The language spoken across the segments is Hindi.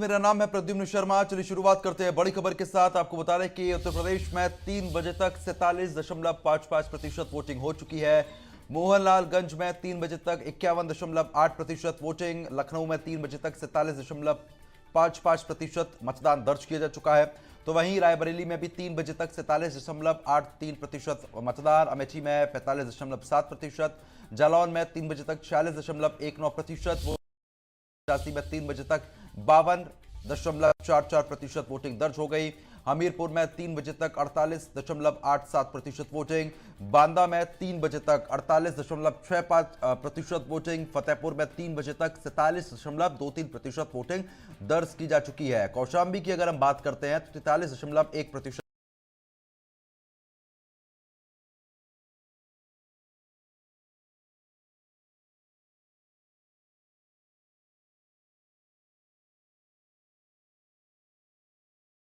मेरा नाम है प्रद्युम्न शर्मा। चलिए शुरुआत करते हैं बड़ी खबर के साथ। आपको बता दें कि उत्तर प्रदेश में 3 बजे तक 47.55% वोटिंग हो चुकी है। मोहनलालगंज में 3 बजे तक 51.8% वोटिंग। लखनऊ में 3 बजे तक 47.55% मतदान दर्ज किया जा चुका है। तो वहीं रायबरेली में भी 3 बजे तक 47.83% मतदान। अमेठी में 45.7%। जालौन में 3 बजे तक 46.19%। झांसी में 3 बजे तक 52.44% वोटिंग दर्ज हो गई। हमीरपुर में 3 बजे तक 48.87% वोटिंग। बांदा में 3 बजे तक 48.65% वोटिंग। फतेहपुर में 3 बजे तक 47.23% वोटिंग दर्ज की जा चुकी है। कौशांबी की अगर हम बात करते हैं तो 43.1%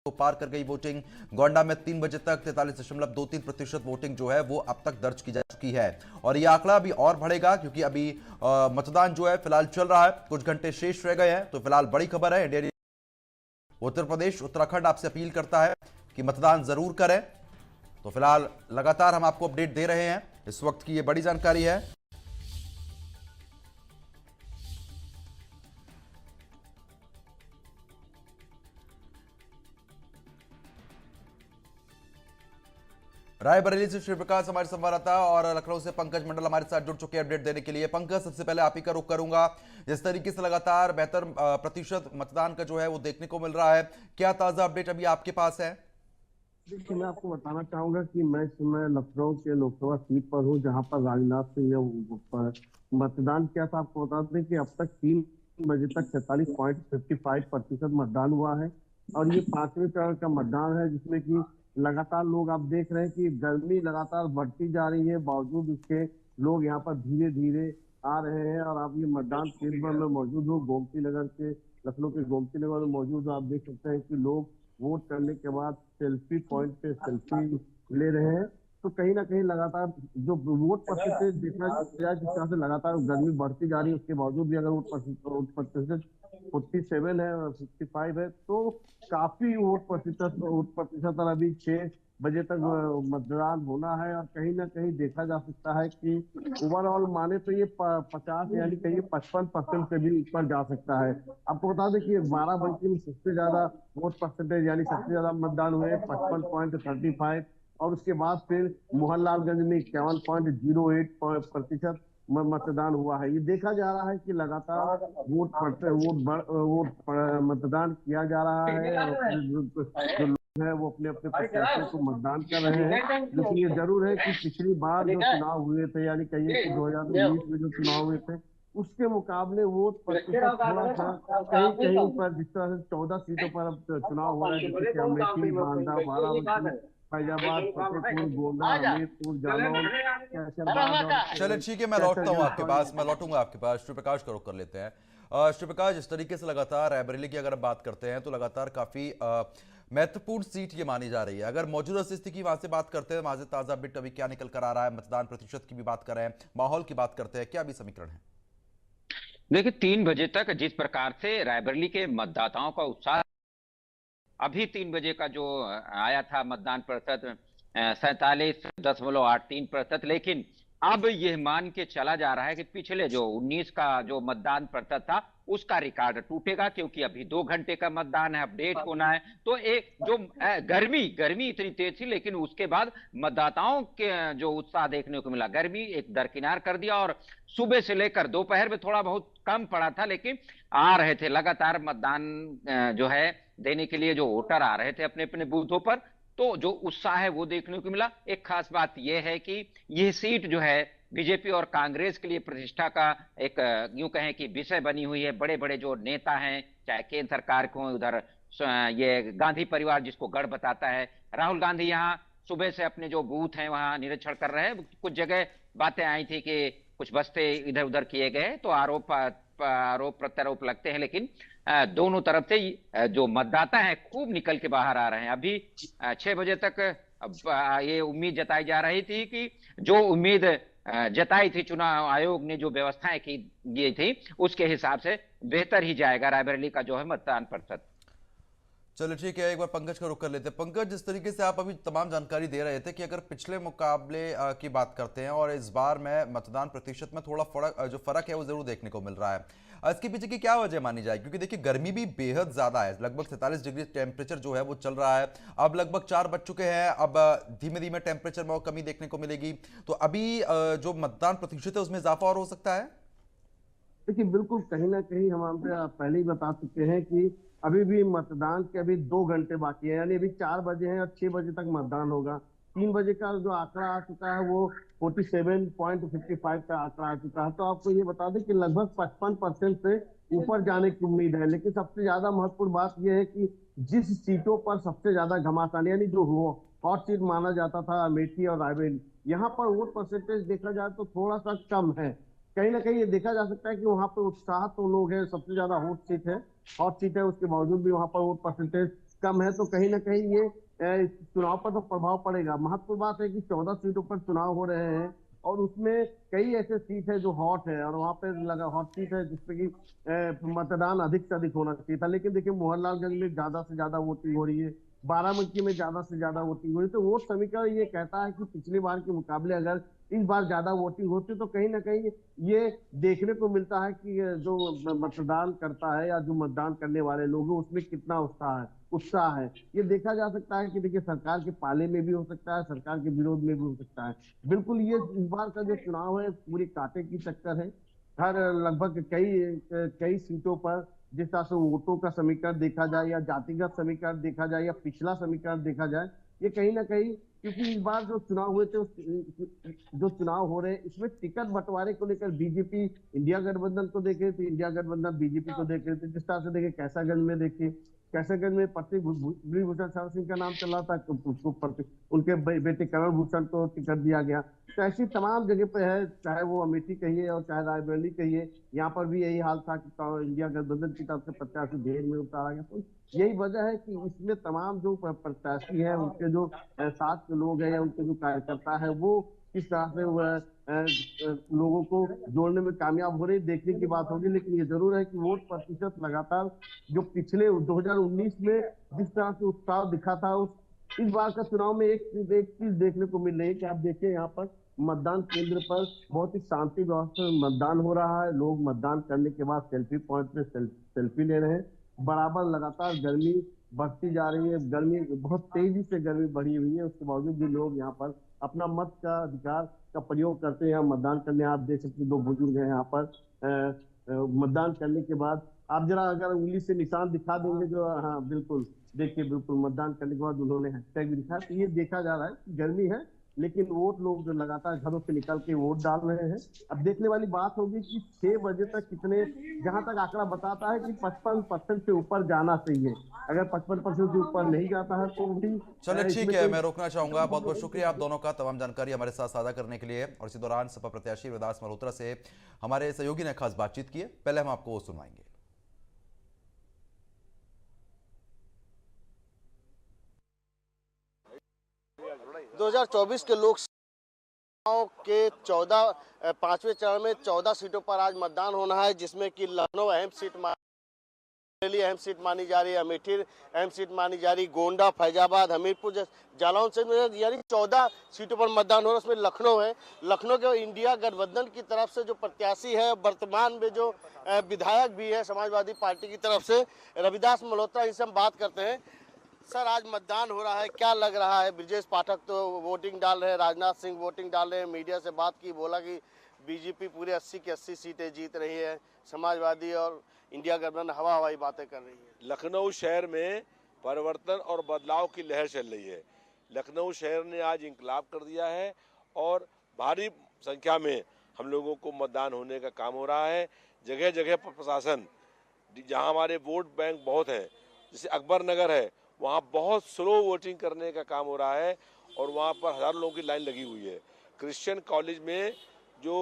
को पार कर गई वोटिंग। गोंडा में 3 बजे तक 43.23% वोटिंग जो है वो अब तक दर्ज की जा चुकी है। और ये आंकड़ा अभी और बढ़ेगा क्योंकि अभी मतदान जो है फिलहाल चल रहा है, कुछ घंटे शेष रह गए हैं। तो फिलहाल बड़ी खबर है, इंडिया उत्तर प्रदेश उत्तराखंड आपसे अपील करता है कि मतदान जरूर करें। तो फिलहाल लगातार हम आपको अपडेट दे रहे हैं। इस वक्त की ये बड़ी जानकारी है। रायबरेली से श्री प्रकाश हमारे संवाददाता और लखनऊ से पंकज मंडल हमारे साथ जुड़ चुके हैं अपडेट देने के लिए। पंकज, सबसे पहले आप ही का रुख करूंगा। जिस तरीके से लगातार बेहतर प्रतिशत मतदान का जो है वो देखने को मिल रहा है, क्या ताजा अपडेट अभी आपके पास है? देखिए, मैं आपको बताना चाहूंगा कि मैं इस समय लखनऊ के लोकसभा सीट पर हूँ, जहां पर राजनाथ सिंह ने मतदान किया था। आपको बता दें कि अब तक 3 बजे तक 46.55% मतदान हुआ है और ये पांचवें चरण का मतदान है, जिसमें कि लगातार लोग, आप देख रहे हैं कि गर्मी लगातार बढ़ती जा रही है, बावजूद इसके लोग यहाँ पर धीरे धीरे आ रहे हैं। और आप ये मतदान केंद्र में मौजूद हो, गोमती नगर के, लखनऊ के गोमती नगर में मौजूद हो। आप देख सकते हैं कि लोग वोट करने के बाद सेल्फी पॉइंट पे सेल्फी ले रहे हैं। तो कहीं ना कहीं लगातार जो वोट परसेंटेज देखा जाए, जिस तरह से लगातार गर्मी बढ़ती जा रही है, उसके बावजूद भी अगर वोट परसेंटेज 47 है और 65 है, तो काफी वोट प्रतिशत और अभी 6 बजे तक मतदान होना है। और कहीं ना कहीं देखा जा सकता है कि ओवरऑल माने तो ये 50 यानी कहीं 55% से भी ऊपर जा सकता है। आपको बता दें कि बाराबंकी में सबसे ज्यादा वोट परसेंटेज यानी सबसे ज्यादा मतदान हुए 55.35, और उसके बाद फिर मोहनलालगंज में 51.08% मतदान हुआ है। ये देखा जा रहा है कि लगातार मतदान किया जा रहा है और जो लोग हैं वो अपने अपने प्रत्याशियों को मतदान कर रहे हैं। लेकिन ये जरूर है कि पिछली बार जो चुनाव हुए थे, यानी कहिए कि 2019 में जो चुनाव हुए थे, उसके मुकाबले वोट प्रतिशत थोड़ा सा कहीं कहीं पर, जिस तरह से 14 सीटों पर अब चुनाव हो रहा है, जैसे कि अमेठी, बांदा, बाराबंकी, फैजाबाद, फतेहपुर, गोंडा, हमीरपुर, जालौन, कैसरबाग और चलिए ठीक है, मैं लौटता हूं आपके पास, मैं लौटूंगा आपके पास। श्री प्रकाश का रुख कर लेते हैं। श्री प्रकाश, इस तरीके से लगातार रायबरेली की अगर हम बात करते हैं तो लगातार काफी महत्वपूर्ण सीट ये मानी जा रही है। अगर मौजूदा स्थिति की वहां से बात करते हैं, वहां से ताजा बिट अभी क्या निकल कर आ रहा है, मतदान प्रतिशत की भी बात करें, माहौल की बात करते हैं, क्या अभी समीकरण है? देखिए, 3 बजे तक जिस प्रकार से रायबरेली के मतदाताओं का उत्साह, अभी 3 बजे का जो आया था मतदान प्रतिशत 47.83%, लेकिन अब यह मान के चला जा रहा है कि पिछले जो 19 का जो मतदान प्रतिशत था उसका रिकॉर्ड टूटेगा, क्योंकि अभी 2 घंटे का मतदान है, अपडेट होना है। तो एक जो गर्मी गर्मी इतनी तेज थी, लेकिन उसके बाद मतदाताओं के जो उत्साह देखने को मिला, गर्मी एक दरकिनार कर दिया। और सुबह से लेकर दोपहर में थोड़ा बहुत कम पड़ा था, लेकिन आ रहे थे लगातार मतदान जो है देने के लिए, जो वोटर आ रहे थे अपने अपने बूथों पर। तो जो उत्साह है वो देखने को मिला। एक खास बात यह है कि यह सीट जो है बीजेपी और कांग्रेस के लिए प्रतिष्ठा का एक यूं कहें कि विषय बनी हुई है। बड़े बड़े जो नेता हैं, चाहे केंद्र सरकार को, उधर ये गांधी परिवार जिसको गढ़ बताता है, राहुल गांधी यहाँ सुबह से अपने जो बूथ हैं वहां निरीक्षण कर रहे हैं। कुछ जगह बातें आई थी कि कुछ बस्ते इधर उधर किए गए, तो आरोप आरोप प्रत्यारोप लगते हैं, लेकिन दोनों तरफ से जो मतदाता हैं खूब निकल के बाहर आ रहे हैं। अभी 6 बजे तक अब ये उम्मीद जताई जा रही थी कि जो उम्मीद जताई थी चुनाव आयोग ने, जो व्यवस्थाएं की गई थी उसके हिसाब से बेहतर ही जाएगा रायबरेली का जो है मतदान प्रतिशत। चलो ठीक है, एक बार पंकज का रुख कर लेते हैं। पंकज, जिस तरीके से आप अभी तमाम जानकारी दे रहे थे कि अगर पिछले मुकाबले की बात करते हैं और इस बार में मतदान प्रतिशत में थोड़ा जो फर्क है वो जरूर देखने को मिल रहा है, इसके पीछे की क्या वजह मानी जाए? क्योंकि देखिए गर्मी भी बेहद ज्यादा है, लगभग 47 डिग्री टेम्परेचर जो है वो चल रहा है। अब लगभग 4 बज चुके हैं, अब धीमे धीमे टेम्परेचर में और कमी देखने को मिलेगी, तो अभी जो मतदान प्रतिशत है उसमें इजाफा और हो सकता है। देखिए बिल्कुल, कहीं ना कहीं हम आपसे पहले ही बता चुके हैं कि अभी भी मतदान के अभी 2 घंटे बाकी है, यानी अभी 4 बजे हैं और 6 बजे तक मतदान होगा। 3 बजे का जो आंकड़ा आ चुका है वो 47.55 का आंकड़ा आ चुका है। तो आपको ये बता दें कि लगभग 55% से ऊपर जाने की उम्मीद है। लेकिन सबसे ज्यादा महत्वपूर्ण बात यह है कि जिस सीटों पर सबसे ज्यादा घमासान, यानी जो हॉट सीट माना जाता था अमेठी और रायबरेली, यहाँ पर वोट परसेंटेज देखा जाए तो थोड़ा सा कम है। कहीं ना कहीं ये देखा जा सकता है कि वहां पे उत्साह तो लोग हैं, सबसे ज्यादा हॉट सीट है, उसके बावजूद भी वहां पर वोट परसेंटेज कम है। तो कहीं ना कहीं ये चुनाव पर तो प्रभाव पड़ेगा। महत्वपूर्ण बात है कि 14 सीटों पर चुनाव हो रहे हैं और उसमें कई ऐसे सीट है जो हॉट है, और वहां पे लगा हॉट सीट है जिसपे कि मतदान अधिक से अधिक होना चाहिए था। लेकिन देखिए मोहनलालगंज में ज्यादा से ज्यादा वोटिंग हो रही है, बाराबंकी में ज्यादा से ज्यादा वोटिंग हो रही है। तो वोट समीकरण ये कहता है कि पिछली बार के मुकाबले अगर इस बार ज्यादा वोटिंग होती तो कहीं ना कहीं ये देखने को मिलता है कि जो मतदान करता है या जो मतदान करने वाले लोग हैं उसमें कितना उत्साह है। ये देखा जा सकता है कि देखिए सरकार के पाले में भी हो सकता है, सरकार के विरोध में भी हो सकता है। बिल्कुल, ये इस बार का जो चुनाव है पूरी कांटे की टक्कर है। हर लगभग कई कई सीटों पर जिस तरह से वोटों का समीकरण देखा जाए या जातिगत समीकरण देखा जाए या पिछला समीकरण देखा जाए, ये कहीं ना कहीं, क्योंकि इस बार जो चुनाव हुए थे जो चुनाव हो रहे हैं इसमें टिकट बंटवारे को लेकर बीजेपी इंडिया गठबंधन को देखे थे, इंडिया गठबंधन बीजेपी को देख रहे थे। जिस तरह से देखे कैसागंज में, देखिए कैसागंज में प्रतीक भूषण शरण सिंह का नाम चला था, तो उसको उनके बेटे करण भूषण को टिकट दिया गया। तो ऐसी तमाम जगह पे है, चाहे वो अमेठी कहिए और चाहे रायबरेली कहिए, यहाँ पर भी यही हाल था कि इंडिया गठबंधन की तरफ से प्रत्याशी ढेर में उतारा गया। तो यही वजह है कि इसमें तमाम जो प्रत्याशी है, उनके जो साथ के लोग हैं या उनके जो कार्यकर्ता है, वो किस तरह से वह लोगों को जोड़ने में कामयाब हो रही, देखने की बात होगी। लेकिन ये जरूर है कि वोट प्रतिशत लगातार जो पिछले 2019 में जिस तरह से उत्साह दिखा था, उस इस बार का चुनाव में एक चीज देखने को मिल रही है कि आप देखिए यहाँ पर मतदान केंद्र पर बहुत ही शांति व्यवस्था में मतदान हो रहा है। लोग मतदान करने के बाद सेल्फी पॉइंट पे सेल्फी ले रहे हैं। बराबर लगातार गर्मी बढ़ती जा रही है, गर्मी बहुत तेजी से गर्मी बढ़ी हुई है, उसके बावजूद भी लोग यहाँ पर अपना मत का अधिकार का प्रयोग करते हैं, मतदान करने। आप देख सकते हैं 2 बुजुर्ग हैं यहाँ पर मतदान करने के बाद। आप जरा अगर उंगली से निशान दिखा देंगे जो, हाँ बिल्कुल, देखिए बिल्कुल मतदान करने के बाद उन्होंने हैशटैग भी दिखाया। तो ये देखा जा रहा है कि गर्मी है लेकिन वोट लोग जो लगातार घरों से निकल के वोट डाल रहे हैं। अब देखने वाली बात होगी कि 6 बजे तक कितने, जहां तक आंकड़ा बताता है कि 55% से ऊपर जाना चाहिए। अगर 55% से ऊपर नहीं जाता है तो भी चलिए ठीक इसमें है, कोई मैं रोकना चाहूंगा। बहुत बहुत शुक्रिया आप दोनों का तमाम जानकारी हमारे साथ साझा करने के लिए। और इसी दौरान सपा प्रत्याशी रविदास मल्होत्रा से हमारे सहयोगी ने खास बातचीत की है, पहले हम आपको वो सुनवाएंगे। 2024 के लोकसभा के 5वें चरण में 14 सीटों पर आज मतदान होना है, जिसमें कि लखनऊ अहम सीट मानी जा रही है, अमेठी अहम सीट मानी जा रही, गोंडा, फैजाबाद, हमीरपुर, जालौन से, यानी 14 सीटों पर मतदान हो रहा है। उसमें लखनऊ है। लखनऊ के इंडिया गठबंधन की तरफ से जो प्रत्याशी है, वर्तमान में जो विधायक भी है समाजवादी पार्टी की तरफ से, रविदास मल्होत्रा, इनसे हम बात करते हैं। सर, आज मतदान हो रहा है, क्या लग रहा है? ब्रजेश पाठक तो वोटिंग डाल रहे हैं, राजनाथ सिंह वोटिंग डाल रहे हैं। मीडिया से बात की, बोला कि बीजेपी पूरे 80 की 80 सीटें जीत रही है, समाजवादी और इंडिया गठबंधन हवाई बातें कर रही है। लखनऊ शहर में परिवर्तन और बदलाव की लहर चल रही है। लखनऊ शहर ने आज इंकलाब कर दिया है और भारी संख्या में हम लोगों को मतदान होने का काम हो रहा है। जगह जगह पर प्रशासन, जहां हमारे वोट बैंक बहुत हैं, जैसे अकबर नगर है, वहाँ बहुत स्लो वोटिंग करने का काम हो रहा है और वहाँ पर हज़ारों लोगों की लाइन लगी हुई है। क्रिश्चियन कॉलेज में जो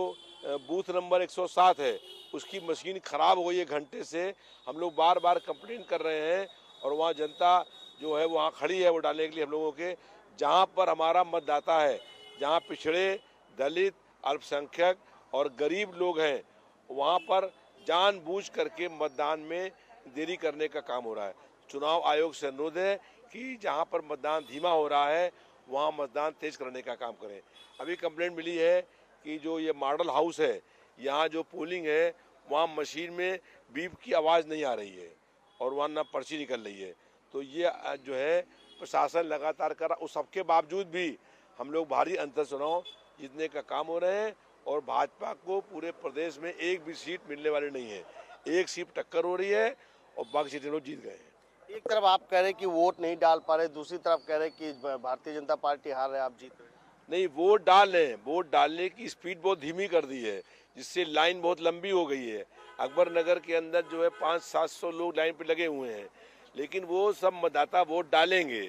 बूथ नंबर 107 है, उसकी मशीन ख़राब हो गई है घंटे से। हम लोग बार बार कंप्लेंट कर रहे हैं और वहाँ जनता जो है वहाँ खड़ी है वोट डालने के लिए हम लोगों के। जहाँ पर हमारा मतदाता है, जहाँ पिछड़े, दलित, अल्पसंख्यक और गरीब लोग हैं वहाँ पर जानबूझ करके मतदान में देरी करने का काम हो रहा है। चुनाव आयोग से अनुरोध है कि जहाँ पर मतदान धीमा हो रहा है वहाँ मतदान तेज करने का काम करें। अभी कंप्लेंट मिली है कि जो ये मॉडल हाउस है यहाँ जो पोलिंग है वहाँ मशीन में बीप की आवाज़ नहीं आ रही है और वहाँ ना पर्ची निकल रही है। तो ये जो है प्रशासन लगातार कर उस सबके बावजूद भी हम लोग भारी अंतर चुनाव जीतने का काम हो रहे हैं और भाजपा को पूरे प्रदेश में एक भी सीट मिलने वाली नहीं है। एक सीट टक्कर हो रही है और बाकी सीटें लोग जीत गए हैं। एक तरफ आप कह रहे हैं कि वोट नहीं डाल पा रहे, दूसरी तरफ कह रहे हैं कि भारतीय जनता पार्टी हार रहे, आप जीत रहे हैं। नहीं, वोट डाल रहे हैं, वोट डालने की स्पीड बहुत धीमी कर दी है जिससे लाइन बहुत लंबी हो गई है। अकबर नगर के अंदर जो है 500-700 लोग लाइन पे लगे हुए हैं, लेकिन वो सब मतदाता वोट डालेंगे।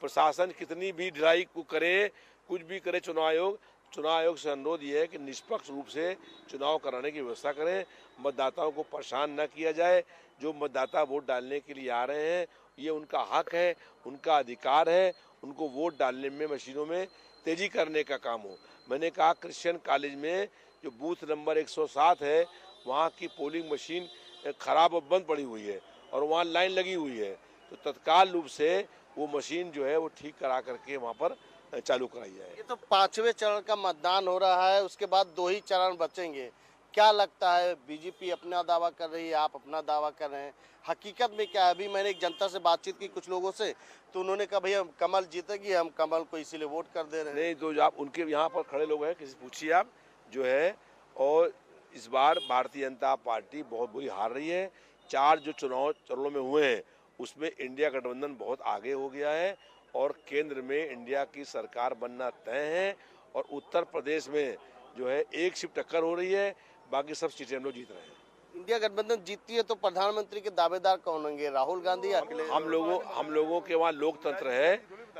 प्रशासन कितनी भी ढिलाई को करे, कुछ भी करे, चुनाव आयोग से अनुरोध ये है कि निष्पक्ष रूप से चुनाव कराने की व्यवस्था करें, मतदाताओं को परेशान न किया जाए। जो मतदाता वोट डालने के लिए आ रहे हैं ये उनका हक है, उनका अधिकार है, उनको वोट डालने में मशीनों में तेजी करने का काम हो। मैंने कहा क्रिश्चियन कॉलेज में जो बूथ नंबर 107 है वहाँ की पोलिंग मशीन खराब और बंद पड़ी हुई है और वहाँ लाइन लगी हुई है, तो तत्काल रूप से वो मशीन जो है वो ठीक करा करके वहाँ पर चालू कराई जाए। ये तो 5वें चरण का मतदान हो रहा है, उसके बाद 2 ही चरण बचेंगे। क्या लगता है, बीजेपी अपना दावा कर रही है, आप अपना दावा कर रहे हैं, हकीकत में क्या है? अभी मैंने एक जनता से बातचीत की कुछ लोगों से, तो उन्होंने कहा भैया कमल जीतेगी, हम कमल को इसीलिए वोट कर दे रहे हैं। नहीं, तो जो आप उनके यहाँ पर खड़े लोग हैं, किसी पूछिए आप जो है। और इस बार भारतीय जनता पार्टी बहुत बुरी हार रही है। 4 जो चुनाव चरणों में हुए हैं उसमें इंडिया गठबंधन बहुत आगे हो गया है और केंद्र में इंडिया की सरकार बनना तय है और उत्तर प्रदेश में जो है एक सीट टक्कर हो रही है, बाकी सब सीटें हम लोग जीत रहे हैं। इंडिया गठबंधन जीतती है तो प्रधानमंत्री के दावेदार कौन होंगे, राहुल गांधी या अखिलेश? हम लोगों के वहाँ लोकतंत्र है।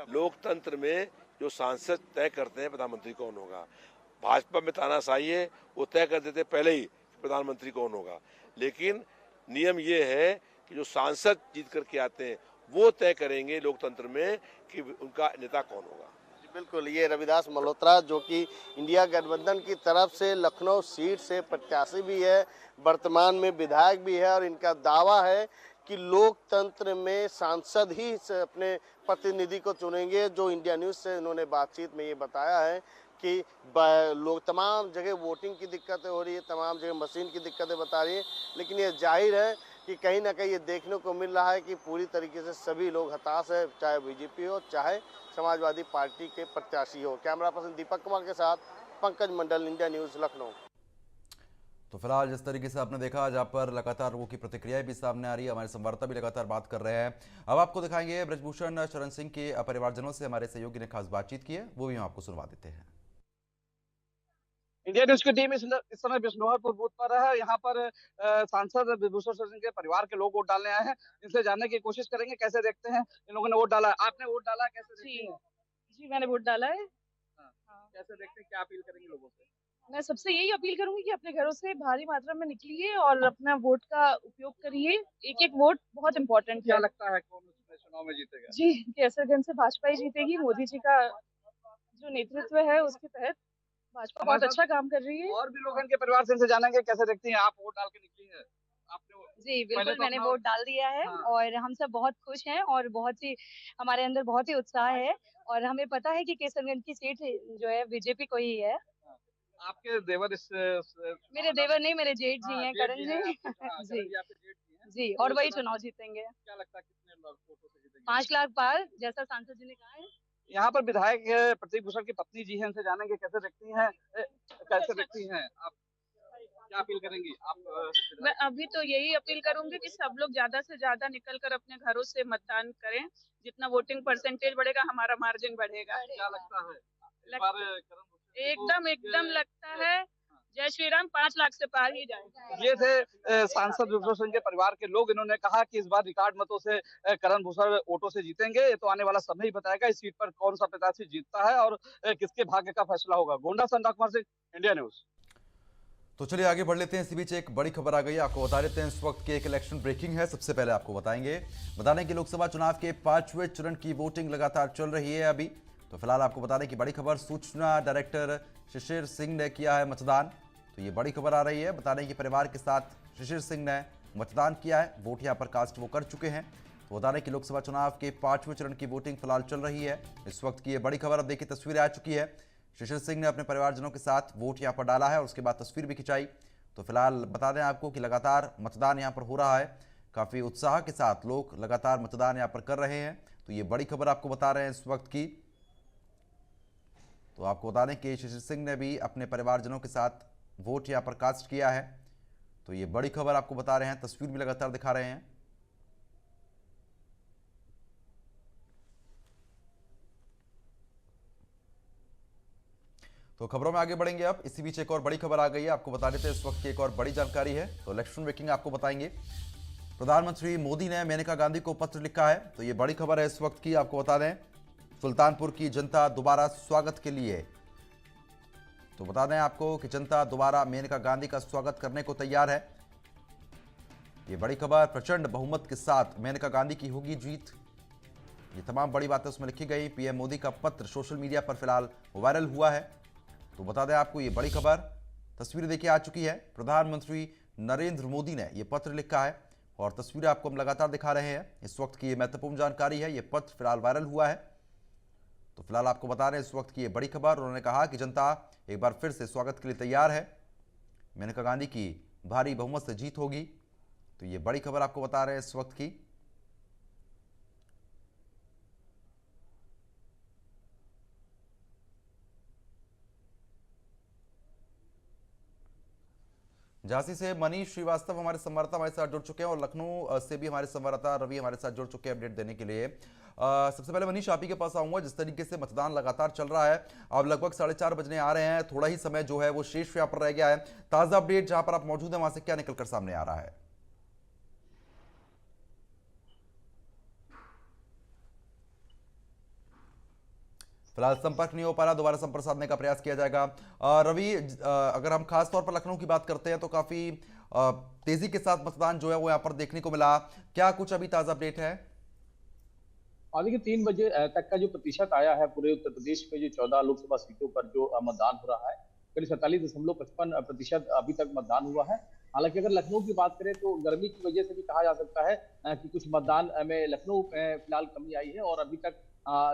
लोकतंत्र में जो सांसद तय करते हैं प्रधानमंत्री कौन होगा। भाजपा में तानाशाही है, वो तय कर देते पहले ही प्रधानमंत्री कौन होगा, लेकिन नियम ये है कि जो सांसद जीत करके आते हैं वो तय करेंगे लोकतंत्र में कि उनका नेता कौन होगा। बिल्कुल, ये रविदास मल्होत्रा जो कि इंडिया गठबंधन की तरफ से लखनऊ सीट से प्रत्याशी भी है, वर्तमान में विधायक भी है और इनका दावा है कि लोकतंत्र में सांसद ही अपने प्रतिनिधि को चुनेंगे। जो इंडिया न्यूज़ से इन्होंने बातचीत में ये बताया है कि लोग तमाम जगह वोटिंग की दिक्कतें हो रही है, तमाम जगह मशीन की दिक्कतें बता रही है, लेकिन ये जाहिर है कि कहीं ना कहीं ये देखने को मिल रहा है कि पूरी तरीके से सभी लोग हताश है, चाहे बीजेपी हो चाहे समाजवादी पार्टी के प्रत्याशी हो। कैमरा पर्सन दीपक कुमार के साथ पंकज मंडल, इंडिया न्यूज़, लखनऊ। तो फिलहाल जिस तरीके से आपने देखा, जहां पर लगातार लोगों की प्रतिक्रियाएं भी सामने आ रही है, हमारे संवाददाता भी लगातार बात कर रहे हैं। अब आपको दिखाएंगे ब्रजभूषण शरण सिंह के परिवारजनों से हमारे सहयोगी ने खास बातचीत की है, वो भी हम आपको सुनवा देते हैं। इंडिया न्यूज की टीम इस समय बिश्नोहरपुर बूथ पर है। यहाँ पर सांसद ब्रजभूषण शरण सिंह के परिवार के लोग वोट डालने आए हैं। इनसे जानने की कोशिश करेंगे कैसे देखते हैं इन लोगों ने वोट डाला। आपने वोट डाला, कैसे देखते हैं? जी मैंने वोट डाला है। कैसे देखते हैं, क्या अपील करेंगे लोगों से? मैं सबसे यही अपील करूंगी कि अपने घरों से भारी मात्रा में निकलिए और अपना वोट का उपयोग करिए। एक एक वोट बहुत इम्पोर्टेंट क्या है। लगता है कौन चुनाव में जीतेगा? जी, केसरगंज से भाजपा ही जीतेगी। मोदी जी का जो नेतृत्व है उसके तहत भाजपा बहुत अच्छा काम कर रही है। और भी लोग इनके परिवार से इनसे जानेंगे कैसे देखती हैं। आप वोट डाल के निकली हैं? जी बिल्कुल, तो मैंने वोट डाल दिया है। हाँ। और हम सब बहुत खुश हैं और बहुत ही हमारे अंदर बहुत ही उत्साह है और हमें पता है कि केसरगंज की सीट जो है बीजेपी को ही है। आपके देवर मेरे देवर नहीं, मेरे जेठ जी हैं, करण जी। जी जी, और वही चुनाव जीतेंगे। क्या लगता है कितने वोटों से जीतेंगे? 5 लाख पार, जैसा सांसद जी ने कहा है। यहाँ पर विधायक प्रतीक भूषण की पत्नी जी हैं, इनसे जानेंगे कैसे देखती हैं आप, क्या अपील करेंगी आप? मैं अभी तो यही अपील करूंगी कि सब लोग ज्यादा से ज्यादा निकल कर अपने घरों से मतदान करें। जितना वोटिंग परसेंटेज बढ़ेगा हमारा मार्जिन बढ़ेगा। क्या लगता है एकदम लगता है जय श्री राम 5 लाख से पार ही जाएगा। ये थे सांसद ब्रजभूषण सिंह के परिवार के लोग। इन्होंने कहा कि इस बार रिकॉर्ड मतों से करण भूषण वोटों से जीतेंगे। ये तो आने वाला समय ही बताएगा इस सीट पर कौन सा प्रत्याशी जीतता है और किसके भाग्य का फैसला होगा। गोंडा से अनुराग कुमार सिंह, इंडिया न्यूज। तो चलिए आगे बढ़ लेते हैं। इसी बीच एक बड़ी खबर आ गई, आपको बता देते हैं। इस वक्त की एक इलेक्शन ब्रेकिंग है। सबसे पहले आपको बताएंगे, बता दें कि लोकसभा चुनाव के 5वें चरण की वोटिंग लगातार चल रही है। अभी तो फिलहाल आपको बता दें कि बड़ी खबर, सूचना डायरेक्टर शिशिर सिंह ने किया है मतदान। तो ये बड़ी खबर आ रही है, बता दें कि परिवार के साथ शिशिर सिंह ने मतदान किया है, वोट यहाँ पर कास्ट वो कर चुके हैं। तो बता दें कि लोकसभा चुनाव के 5वें चरण की वोटिंग फिलहाल चल रही है। इस वक्त की ये बड़ी खबर, अब देखिए तस्वीरें आ चुकी है। शिशिर सिंह ने अपने परिवारजनों के साथ वोट यहाँ पर डाला है और उसके बाद तस्वीर भी खिंचाई। तो फिलहाल बता दें आपको कि लगातार मतदान यहाँ पर हो रहा है, काफ़ी उत्साह के साथ लोग लगातार मतदान यहाँ पर कर रहे हैं। तो ये बड़ी खबर आपको बता रहे हैं इस वक्त की। तो आपको बता दें कि शिशिर सिंह ने भी अपने परिवारजनों के साथ वोट यहाँ पर कास्ट किया है। तो ये बड़ी खबर आपको बता रहे हैं, तस्वीर भी लगातार दिखा रहे हैं। तो खबरों में आगे बढ़ेंगे अब। इसी बीच एक और बड़ी खबर आ गई है, आपको बता देते हैं इस वक्त की एक और बड़ी जानकारी है। तो इलेक्शन ब्रेकिंग आपको बताएंगे। प्रधानमंत्री मोदी ने मेनका गांधी को पत्र लिखा है। तो ये बड़ी खबर है इस वक्त की, आपको बता दें सुल्तानपुर की जनता दोबारा स्वागत के लिए। तो बता दें आपको कि जनता दोबारा मेनका गांधी का स्वागत करने को तैयार है। ये बड़ी खबर, प्रचंड बहुमत के साथ मेनका गांधी की होगी जीत। ये तमाम बड़ी बातें उसमें लिखी गई। पीएम मोदी का पत्र सोशल मीडिया पर फिलहाल वायरल हुआ है। तो बता दें आपको ये बड़ी खबर, तस्वीरें देखिए आ चुकी है। प्रधानमंत्री नरेंद्र मोदी ने यह पत्र लिखा है और तस्वीरें आपको हम लगातार दिखा रहे हैं। इस वक्त की ये महत्वपूर्ण जानकारी है, ये पत्र फिलहाल वायरल हुआ है। तो फिलहाल आपको बता रहे हैं इस वक्त की ये बड़ी खबर। उन्होंने कहा कि जनता एक बार फिर से स्वागत के लिए तैयार है, मेनका गांधी की भारी बहुमत से जीत होगी। तो ये बड़ी खबर आपको बता रहे हैं इस वक्त की। झांसी से मनीष श्रीवास्तव हमारे संवाददाता हमारे साथ जुड़ चुके हैं और लखनऊ से भी हमारे संवाददाता रवि हमारे साथ जुड़ चुके हैं अपडेट देने के लिए। सबसे पहले मनीष, आप ही के पास आऊंगा। जिस तरीके से मतदान लगातार चल रहा है, अब लगभग 4:30 बजने आ रहे हैं, थोड़ा ही समय जो है वो शेष यहाँ पर रह गया है। ताजा अपडेट जहां पर आप मौजूद हैं वहां से क्या निकलकर सामने आ रहा है? फिलहाल संपर्क नहीं हो पा रहा, दोबारा संपर्क साधने का प्रयास किया जाएगा। रवि, अगर हम खास तौर पर लखनऊ की बात करते हैं तो काफी तेजी के साथ मतदान जो है वो यहाँ पर देखने को मिला। क्या कुछ अभी ताजा अपडेट है? और देखिए 3 बजे तक का जो प्रतिशत आया है पूरे उत्तर प्रदेश में, जो 14 लोकसभा सीटों पर जो मतदान हो रहा है, करीब 47.55% अभी तक मतदान हुआ है। हालांकि अगर लखनऊ की बात करें तो गर्मी की वजह से भी कहा जा सकता है कि कुछ मतदान में लखनऊ में फिलहाल कमी आई है और अभी तक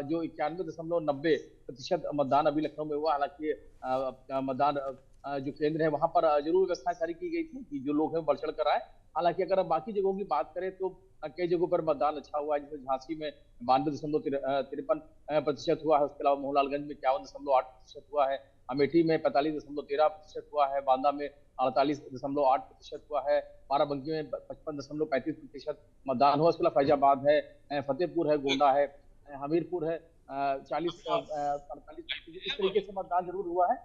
जो 91.90% मतदान अभी लखनऊ में हुआ। हालांकि मतदान जो केंद्र है वहां पर जरूर व्यवस्थाएं जारी की गई थी कि जो लोग हैं बढ़ चढ़ कर आए। हालांकि अगर बाकी जगहों की बात करें तो कई जगहों पर मतदान अच्छा हुआ है, जैसे झांसी में 92.53% हुआ है। उसके अलावा मोहनलालगंज में 51.8% हुआ है, अमेठी में 45.13% हुआ है, बांदा में 48.8% हुआ है, बाराबंकी में 55.35% मतदान हुआ। उसके अलावा फैजाबाद है, फतेहपुर है, गोंडा है, हमीरपुर है, 40-48 इस तरीके से मतदान जरूर हुआ है।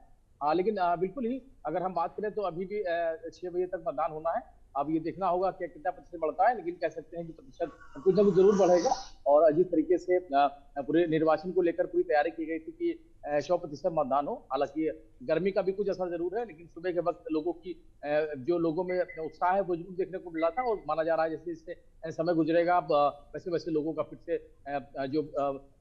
लेकिन बिल्कुल ही अगर हम बात करें तो अभी भी 6 बजे तक मतदान होना है। अब ये देखना होगा कि कितना प्रतिशत बढ़ता है, लेकिन कह सकते हैं कि प्रतिशत कुछ ना कुछ जरूर बढ़ेगा। और जिस तरीके से पूरे निर्वाचन को लेकर पूरी तैयारी की गई थी कि 100% मतदान हो। हालांकि गर्मी का भी कुछ असर जरूर है, लेकिन सुबह के वक्त लोगों की जो लोगों में उत्साह है वो जरूर देखने को मिला था। और माना जा रहा है जैसे जैसे समय गुजरेगा वैसे वैसे लोगों का फिर से जो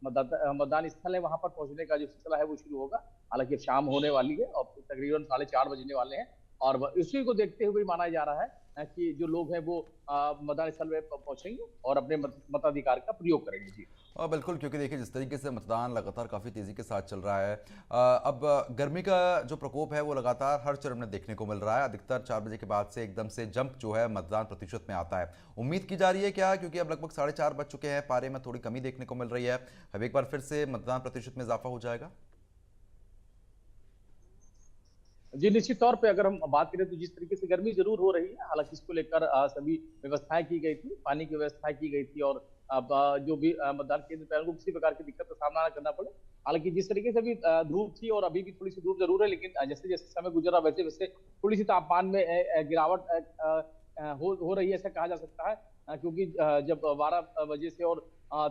मतदान स्थल है वहां पर पहुंचने का जो सिलसिला है वो शुरू होगा। हालांकि अब शाम होने वाली है और तकरीबन 4:30 बजने वाले हैं और इसी को देखते हुए माना जा रहा है कि जो लोग हैं वो मतदान स्थल में पहुंचेंगे और अपने मताधिकार का प्रयोग करेंगे। जी बिल्कुल, क्योंकि देखिए जिस तरीके से मतदान लगातार काफ़ी तेज़ी के साथ चल रहा है, अब गर्मी का जो प्रकोप है वो लगातार हर चरण में देखने को मिल रहा है। अधिकतर 4 बजे के बाद से एकदम से जंप जो है मतदान प्रतिशत में आता है। उम्मीद की जा रही है क्या, क्योंकि अब लगभग 4:30 बज चुके हैं, पारे में थोड़ी कमी देखने को मिल रही है, अब एक बार फिर से मतदान प्रतिशत में इजाफा हो जाएगा? जी निश्चित तौर पे अगर हम बात करें तो जिस तरीके से गर्मी जरूर हो रही है, हालांकि इसको लेकर सभी व्यवस्थाएं की गई थी, पानी की व्यवस्थाएं की गई थी और अब जो भी मतदान केंद्र पे उनको किसी प्रकार की दिक्कत का सामना न करना पड़े। हालांकि जिस तरीके से भी धूप थी और अभी भी थोड़ी सी धूप जरूर है, लेकिन जैसे जैसे समय गुजरा वैसे वैसे थोड़ी सी तापमान में गिरावट हो रही है, ऐसा कहा जा सकता है। क्योंकि जब 12 बजे से और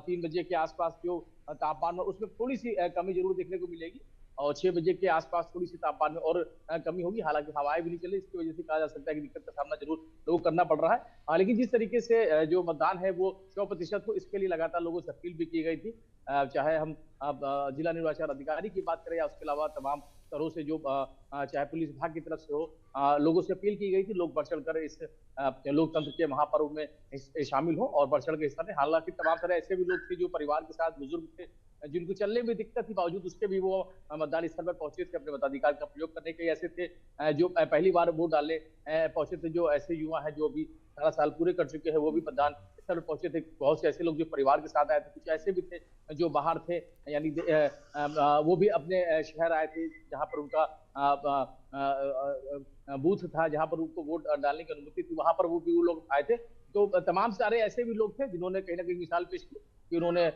3 बजे के आसपास जो तापमान है उसमें थोड़ी सी कमी जरूर देखने को मिलेगी। और 6 बजे के आसपास थोड़ी सी तापमान में और कमी होगी। हालांकि हवाएं भी नहीं चल रही, इसकी वजह से कहा जा सकता है कि दिक्कत का सामना जरूर लोगों को करना पड़ रहा है। लेकिन जिस तरीके से जो मतदान है वो 100% हो, इसके लिए लगातार लोगों से अपील भी की गई थी। चाहे हम जिला निर्वाचन अधिकारी की बात करें या उसके अलावा तमाम तरह से जो चाहे पुलिस विभाग की तरफ से हो, लोगों से अपील की गई थी लोग बढ़ चढ़कर इस लोकतंत्र के महापर्व में शामिल हो और बढ़ चढ़ के हिस्सा लें। हालांकि तमाम सारे ऐसे भी लोग थे जो परिवार के साथ बुजुर्ग थे, जिनको चलने में दिक्कत थी, बावजूद उसके भी वो मतदान स्थल पर पहुंचे थे अपने मताधिकार का प्रयोग करने के। ऐसे थे जो पहली बार वोट डालने पहुंचे थे, जो ऐसे युवा हैं जो अभी 18 साल पूरे कर चुके हैं, वो भी मतदान स्थल पर पहुंचे थे। बहुत से ऐसे लोग जो परिवार के साथ आए थे, कुछ ऐसे भी थे जो बाहर थे, यानी वो भी अपने शहर आए थे जहां पर उनका बूथ था, जहां पर उनको वोट डालने की अनुमति थी, वहां पर वो भी वो लोग आए थे। तो तमाम सारे ऐसे भी लोग थे जिन्होंने कहीं ना कहीं मिसाल पेश की कि उन्होंने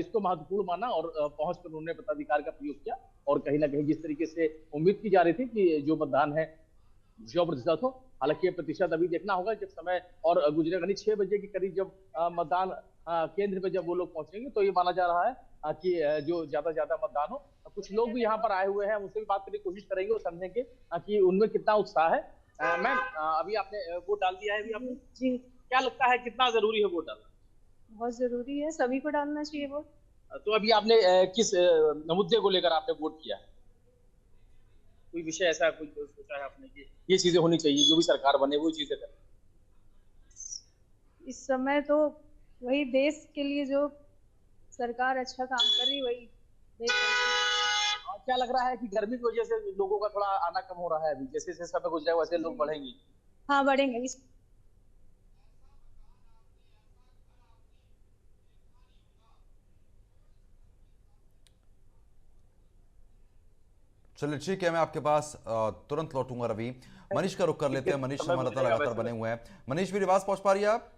इसको महत्वपूर्ण माना और पहुंचकर उन्होंने मताधिकार का प्रयोग किया। और कहीं ना कहीं जिस तरीके से उम्मीद की जा रही थी कि जो मतदान है 100% हो, हालांकि ये प्रतिशत अभी देखना होगा जब समय और गुजरेगा। नहीं, 6 बजे के करीब जब मतदान केंद्र पे जब वो लोग पहुंचेंगे तो ये माना जा रहा है कि जो ज्यादा से ज्यादा मतदान हो। कुछ लोग भी यहाँ पर आए हुए हैं, उनसे भी बात करने की कोशिश करेंगे और समझेंगे कि उनमें कितना उत्साह है। मैम, अभी आपने वोट डाल दिया है, अभी आपने जी, क्या लगता है कितना जरूरी है वोट डालना? बहुत जरूरी है, सभी को डालना चाहिए वोट। तो अभी आपने किस मुद्दे को लेकर आपने वोट किया है? कोई विषय ऐसा कोई सोचा है आपने कि ये चीजें होनी चाहिए, जो भी सरकार बने वो चीजें करें? इस समय तो वही देश के लिए जो सरकार अच्छा काम कर रही वही देख रही है। और क्या लग रहा है कि गर्मी की वजह से लोगों का थोड़ा आना कम हो रहा है? अभी जैसे जैसे समय गुजरेगा वैसे लोग बढ़ेंगे। हाँ, बढ़ेंगे इस चलिए ठीक है, मैं आपके पास तुरंत लौटूंगा। रवि, मनीष का रुख कर लेते हैं। मनीष समय हमारा गुजरेगा लगातार वैसे बने हुए हैं। मनीष, मेरी आवाज पहुंच पा रही है आप?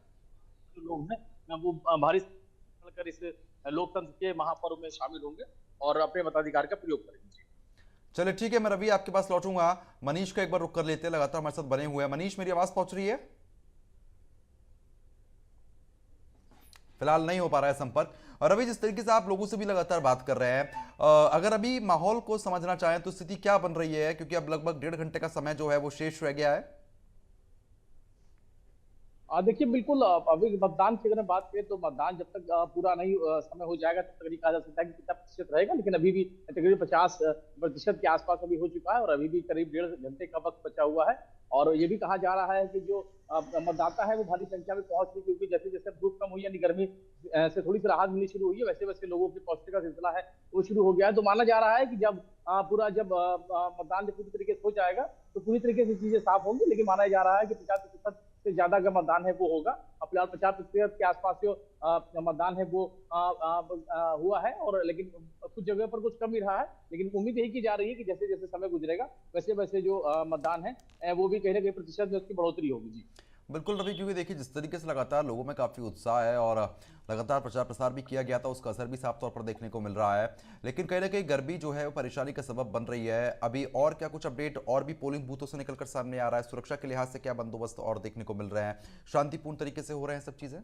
लोग हैं वो भारी कर इस लोकतंत्र के महापर्व में शामिल होंगे और अपने मताधिकार का प्रयोग करेंगे। चलिए ठीक है, मैं रवि आपके पास लौटूंगा। मनीष का एक बार रुख कर लेते हैं, लगातार हमारे साथ बने हुए हैं। मनीष, मेरी आवाज पहुंच रही है? फिलहाल नहीं हो पा रहा है संपर्क। और अभी जिस तरीके से आप लोगों से भी लगातार बात कर रहे हैं, अगर अभी माहौल को समझना चाहें तो स्थिति क्या बन रही है, क्योंकि अब लगभग 1.5 घंटे का समय जो है वो शेष रह गया है। देखिए, बिल्कुल अभी मतदान की अगर बात करें तो मतदान जब तक पूरा नहीं समय हो जाएगा तब तक नहीं कहा जा सकता कि कितना प्रतिशत रहेगा, लेकिन अभी भी तकरीबन 50% के आसपास अभी हो चुका है और अभी भी करीब 1.5 घंटे का वक्त बचा हुआ है। और ये भी कहा जा रहा है कि जो मतदाता है वो भारी संख्या में पहुंच रही, क्योंकि जैसे जैसे धूप कम हुई यानी गर्मी से थोड़ी सी राहत मिलनी शुरू हुई है, वैसे वैसे लोगों के पहुंचने का सिलसिला है वो शुरू हो गया है। तो माना जा रहा है कि जब जब मतदान पूरी तरीके से हो जाएगा तो पूरी तरीके से चीजें साफ होंगी, लेकिन माना जा रहा है कि 50% से ज्यादा का मतदान है वो होगा। फिलहाल 50% के आसपास जो मतदान है वो हुआ है, और लेकिन कुछ जगह पर कुछ कम ही रहा है। लेकिन उम्मीद यही की जा रही है कि जैसे जैसे समय गुजरेगा वैसे वैसे जो मतदान है वो भी कहीं ना कहीं प्रतिशत में उसकी बढ़ोतरी होगी। जी बिल्कुल रवि, क्योंकि देखिए जिस तरीके से लगातार लोगों में काफ़ी उत्साह है और लगातार प्रचार प्रसार भी किया गया था, उसका असर भी साफ तौर पर देखने को मिल रहा है। लेकिन कहीं ना कहीं गर्मी जो है वो परेशानी का सबब बन रही है। अभी और क्या कुछ अपडेट और भी पोलिंग बूथों से निकलकर सामने आ रहा है? सुरक्षा के लिहाज से क्या बंदोबस्त और देखने को मिल रहे हैं? शांतिपूर्ण तरीके से हो रहे हैं सब चीज़ें?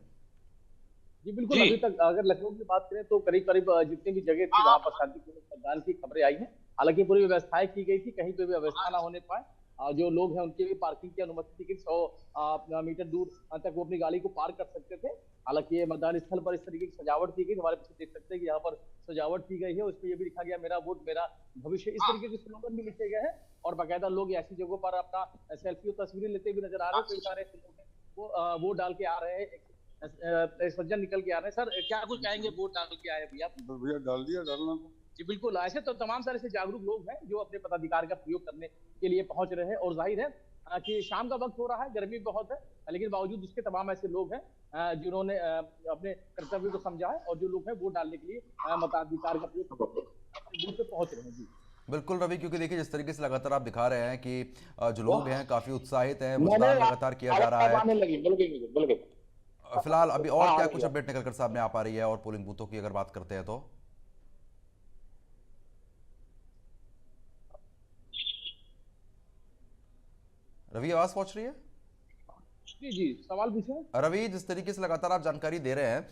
जी बिल्कुल, अभी तक अगर लखनऊ की बात करें तो करीब करीब जितनी भी जगह थी वहां पर शांतिपूर्ण मतदान की खबरें आई हैं। हालांकि पूरी व्यवस्थाएं की गई थी, कहीं पे भी व्यवस्था ना होने पाए। जो लोग हैं उनके भी पार्किंग की अनुमति थी कि 100 मीटर दूर तक वो अपनी गाड़ी को पार्क कर सकते थे। हालांकि ये मतदान स्थल पर इस तरीके की सजावट की गई, हमारे पीछे देख सकते हैं कि यहाँ पर सजावट की गई है, उस पर यह भी लिखा गया मेरा वोट मेरा भविष्य, इस तरीके के स्लोगन भी लिखे गए हैं। और बाकायदा लोग ऐसी जगहों पर अपना सेल्फी और तस्वीरें लेते हुए नजर आ रहे हैं। कई सारे लोग हैं वो वोट डाल के आ रहे हैं, सज्जन निकल के आ रहे हैं। सर, क्या कुछ कहेंगे? वोट डाल के आए भैया? भैया डाल दिया, डालना तो। जी बिल्कुल, ऐसे तो तमाम सारे से जागरूक लोग हैं जो अपने मताधिकार का प्रयोग करने के लिए पहुंच रहे हैं। और जाहिर है कि शाम का वक्त हो रहा है, गर्मी बहुत है, लेकिन बावजूद उसके तमाम ऐसे लोग हैं जिन्होंने अपने कर्तव्य को समझा है और जो लोग हैं वोट डालने के लिए मताधिकार का प्रयोग अपने बूथ पे पहुंच रहे हैं। जी बिल्कुल रवि, क्योंकि देखिए जिस तरीके से लगातार आप दिखा रहे हैं कि जो लोग हैं काफी उत्साहित हैं, मतदान लगातार किया जा रहा है। फिलहाल अभी और क्या कुछ अपडेट निकलकर सामने आ पा रही है और पोलिंग बूथों की अगर बात करते हैं तो? रवि, आवाज पहुंच रही है? जी जी, सवाल पूछे। रवि, जिस तरीके से लगातार आप जानकारी दे रहे हैं,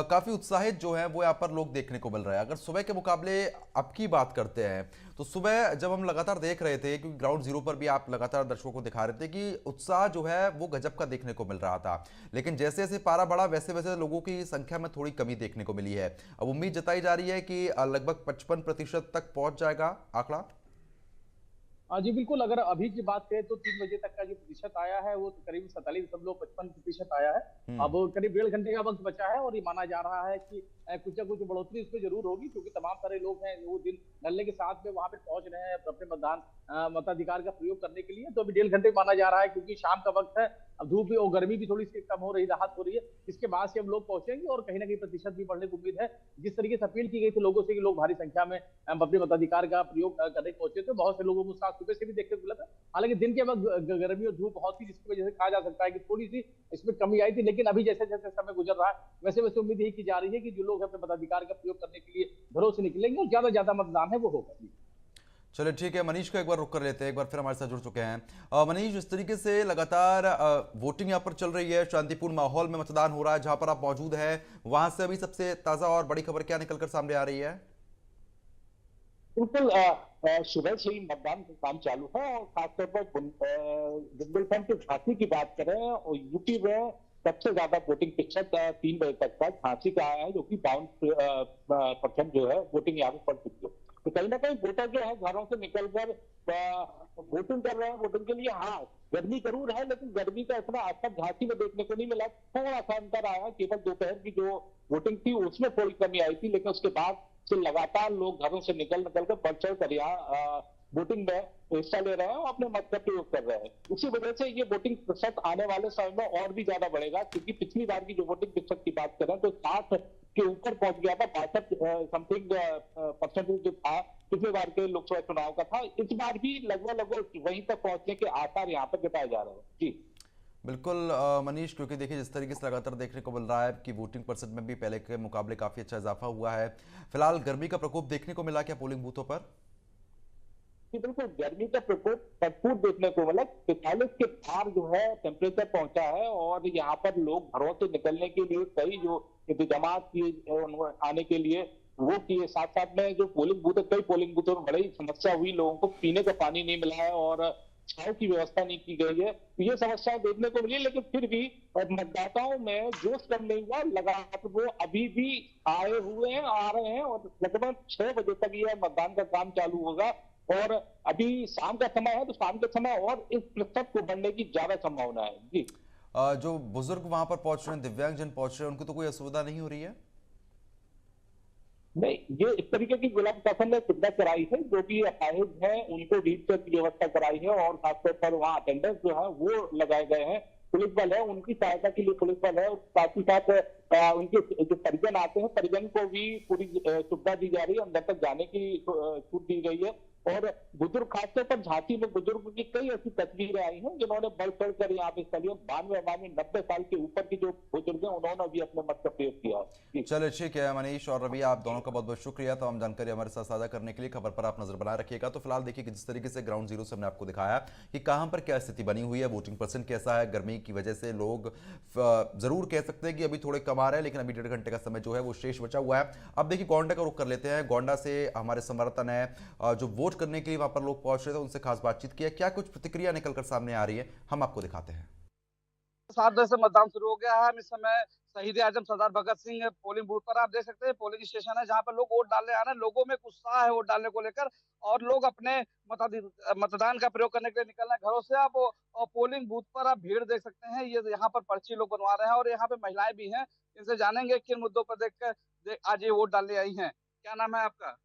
काफी उत्साहित जो है वो यहाँ पर लोग देखने को मिल रहे हैं। अगर सुबह के मुकाबले अब की बात करते हैं तो सुबह जब हम लगातार देख रहे थे, क्योंकि ग्राउंड जीरो पर भी आप लगातार दर्शकों को दिखा रहे थे कि उत्साह जो है वो गजब का देखने को मिल रहा था, लेकिन जैसे जैसे पारा बढ़ा वैसे वैसे लोगों की संख्या में थोड़ी कमी देखने को मिली है। अब उम्मीद जताई जा रही है कि लगभग 55% तक पहुंच जाएगा आंकड़ा। हाँ जी, बिल्कुल। अगर अभी की बात करें तो 3 बजे तक का जो प्रतिशत आया है वो तो करीब 47.55% आया है। अब करीब 1.5 घंटे का वक्त बचा है और ये माना जा रहा है कि कुछ ना कुछ बढ़ोतरी इसमें जरूर होगी, क्योंकि तमाम सारे लोग हैं वो दिन ढलने के साथ में वहां पे पहुंच रहे हैं अपने मताधिकार का प्रयोग करने के लिए। तो अभी 1.5 घंटे माना जा रहा है, क्योंकि शाम का वक्त है। अब धूप भी और गर्मी भी थोड़ी सी कम हो रही, राहत हो रही है। इसके बाद से हम लोग पहुंचेंगे और कहीं ना कहीं प्रतिशत भी बढ़ने की उम्मीद है। जिस तरीके से अपील की गई थी लोगों से कि लोग भारी संख्या में अपने मताधिकार का प्रयोग करने पहुंचे थे, बहुत से लोगों को उत्साह सुबह से भी देखने को मिला था। हालांकि दिन के वक्त गर्मी और धूप बहुत थी, जिसकी वजह से कहा जा सकता है कि थोड़ी सी इसमें कमी आई थी। लेकिन अभी जैसे जैसे समय गुजर रहा है वैसे वैसे उम्मीद यही की जा रही है कि जो लोग अपने मताधिकार का प्रयोग करने के लिए घरों से निकलेंगे और ज्यादा मतदान है वो होगा। चलिए ठीक है, मनीष को एक बार रुक कर लेते हैं। एक बार फिर हमारे साथ जुड़ चुके हैं मनीष। जिस तरीके से लगातार वोटिंग यहाँ पर चल रही है, शांतिपूर्ण माहौल में मतदान हो रहा है, जहां पर आप मौजूद हैं वहां से अभी सबसे ताजा और बड़ी खबर क्या निकलकर सामने आ रही है? बिल्कुल। सुबह से ही मतदान का काम चालू है और खासतौर पर बुंदेलखंड की झांसी की बात करें और यूपी में सबसे ज्यादा वोटिंग प्रतिशत 3 बजे तक का झांसी का आया है, जो कि 52% जो है वोटिंग यहाँ पे पड़ चुकी है। तो कहीं ना कहीं वोटर जो है घरों से निकलकर वोटिंग कर रहे हैं। वोटिंग के लिए हाँ, गर्मी जरूर है, लेकिन गर्मी का इतना असर झांसी में देखने को नहीं मिला। थोड़ा सा अंतर आया, केवल दोपहर की जो वोटिंग थी उसमें थोड़ी कमी आई थी, लेकिन उसके बाद से लगातार लोग घरों से निकल कर बढ़ चढ़ कर यहाँ वोटिंग में हिस्सा ले रहे हैं और अपने मत का प्रयोग कर रहे हैं। इसी वजह से ये वोटिंग प्रतिशत आने वाले समय में और भी ज्यादा बढ़ेगा, क्योंकि पिछली बार की जो वोटिंग प्रतिशत की बात करें तो 60 के ऊपर पहुंच गया था। 62 समथिंग परसेंटेज जो था पिछले बार के लोकसभा चुनाव का था। इस बार भी लगभग वहीं तक पहुंचने के आसार यहाँ पर जताए जा रहे हैं। जी बिल्कुल मनीष, क्योंकि देखिए जिस तरीके से लगातार देखने को मिल रहा है कि वोटिंग परसेंट में भी पहले के मुकाबले काफी अच्छा इजाफा हुआ है। फिलहाल गर्मी का प्रकोप देखने को मिला क्या पोलिंग बूथों पर? बिल्कुल, गर्मी का प्रकोप भरपूर देखने को मिला। 45 के पार जो है टेम्परेचर पहुंचा है और यहाँ पर लोग घरों से निकलने के लिए कई जो इंतजाम किए आने के लिए वो किए। साथ साथ में जो पोलिंग बूथ है, कई पोलिंग बूथों में बड़ी समस्या हुई, लोगों को पीने का पानी नहीं मिला है और छाव की व्यवस्था नहीं की गई है। तो ये समस्याएं देखने को मिली, लेकिन फिर भी मतदाताओं में जोश कम नहीं हुआ। लगातार वो अभी भी आए हुए हैं, आ रहे हैं और लगभग 6 बजे तक यह मतदान का काम चालू होगा। और अभी शाम का समय है, तो शाम के समय और इस प्रतिशत को बढ़ने की ज्यादा संभावना है। जी जो बुजुर्ग वहां पर पहुंच रहे हैं, दिव्यांगजन पहुंच रहे हैं, उनको तो कोई असुविधा नहीं हो रही है? नहीं, ये इस तरीके की जिला प्रशासन ने सुविधा कराई है। जो भी अपाहिज है उनको व्हील चेयर की व्यवस्था कराई है और खासतौर पर वहाँ अटेंडेंस जो है वो लगाए गए हैं। पुलिस बल है, उनकी सहायता के लिए पुलिस बल है और साथ ही साथ उनके जो परिजन आते हैं, परिजन को भी पूरी सुविधा दी जा रही है, अंदर तक जाने की छूट दी गई है। और बुजुर्ग, खासतौर पर झांसी में बुजुर्ग की कई ऐसी तस्वीरें आई हैं जिन्होंने बढ़ चढ़ कर यहाँ पे स्थलीय 92 90 साल के ऊपर की जो बुजुर्ग हैं उन्होंने भी अपने मत का प्रयोग किया है। चलिए ठीक है मनीष और रवि, आप दोनों का बहुत बहुत शुक्रिया तमाम जानकारी हमारे साथ साझा करने के लिए। खबर पर आप नजर बनाए रखिएगा। तो फिलहाल देखिए कि जिस तरीके से ग्राउंड जीरो से हमने आपको दिखाया कि कहां पर क्या स्थिति बनी हुई है, वोटिंग परसेंट कैसा है। गर्मी की वजह से लोग जरूर कह सकते हैं कि अभी थोड़े कम आ रहे हैं, लेकिन अभी 1.5 घंटे का समय जो है वो शेष बचा हुआ है। अब देखिए गोंडा का रुख कर लेते हैं। गोंडा से हमारे संवाददाता ने जो वोट करने के लिए वहां पर लोग पहुंच रहे थे उनसे खास बातचीत की है। क्या कुछ प्रतिक्रिया निकलकर सामने आ रही है, हम आपको दिखाते हैं। 7 बजे से मतदान शुरू हो गया है। हम इस समय शहीद आजम सरदार भगत सिंह पोलिंग बूथ पर आप देख सकते हैं पोलिंग स्टेशन है, जहां पर लोग वोट डालने आ रहे हैं। लोगों में उत्साह है वोट डालने को लेकर और लोग अपने मतदान का प्रयोग करने के लिए निकल रहे हैं घरों से। आप और पोलिंग बूथ पर आप भीड़ देख सकते हैं। ये यहाँ पर पर्ची लोग बनवा रहे हैं और यहाँ पे महिलाएं भी हैं। इनसे जानेंगे किन मुद्दों पर देखकर आज ये वोट डालने आई हैं। क्या नाम है आपका?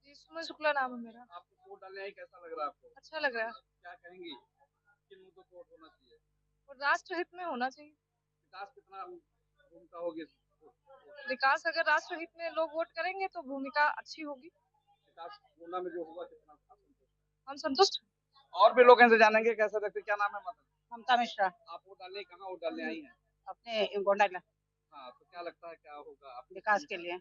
जी, सुमन शुक्ला नाम है मेरा। आप वोट डालने आई, कैसा लग रहा है आपको? अच्छा लग रहा है क्या कहेंगी किन मुद्दों पर वोट होना चाहिए? और राष्ट्रहित में होना चाहिए। विकास कितना भूमिका होगी? विकास, अगर राष्ट्रहित में लोग वोट करेंगे तो भूमिका अच्छी होगी। विकास गोंडा में जो हुआ कितना हम संतुष्ट। और भी लोग इनसे जानेंगे कैसे देखते। क्या नाम है मतलब? ममता मिश्रा। आप वोट डालने कहाँ वोट डालने आई हैं? अपने गोंडा हाँ, तो क्या लगता है क्या होगा आप विकास के लिए।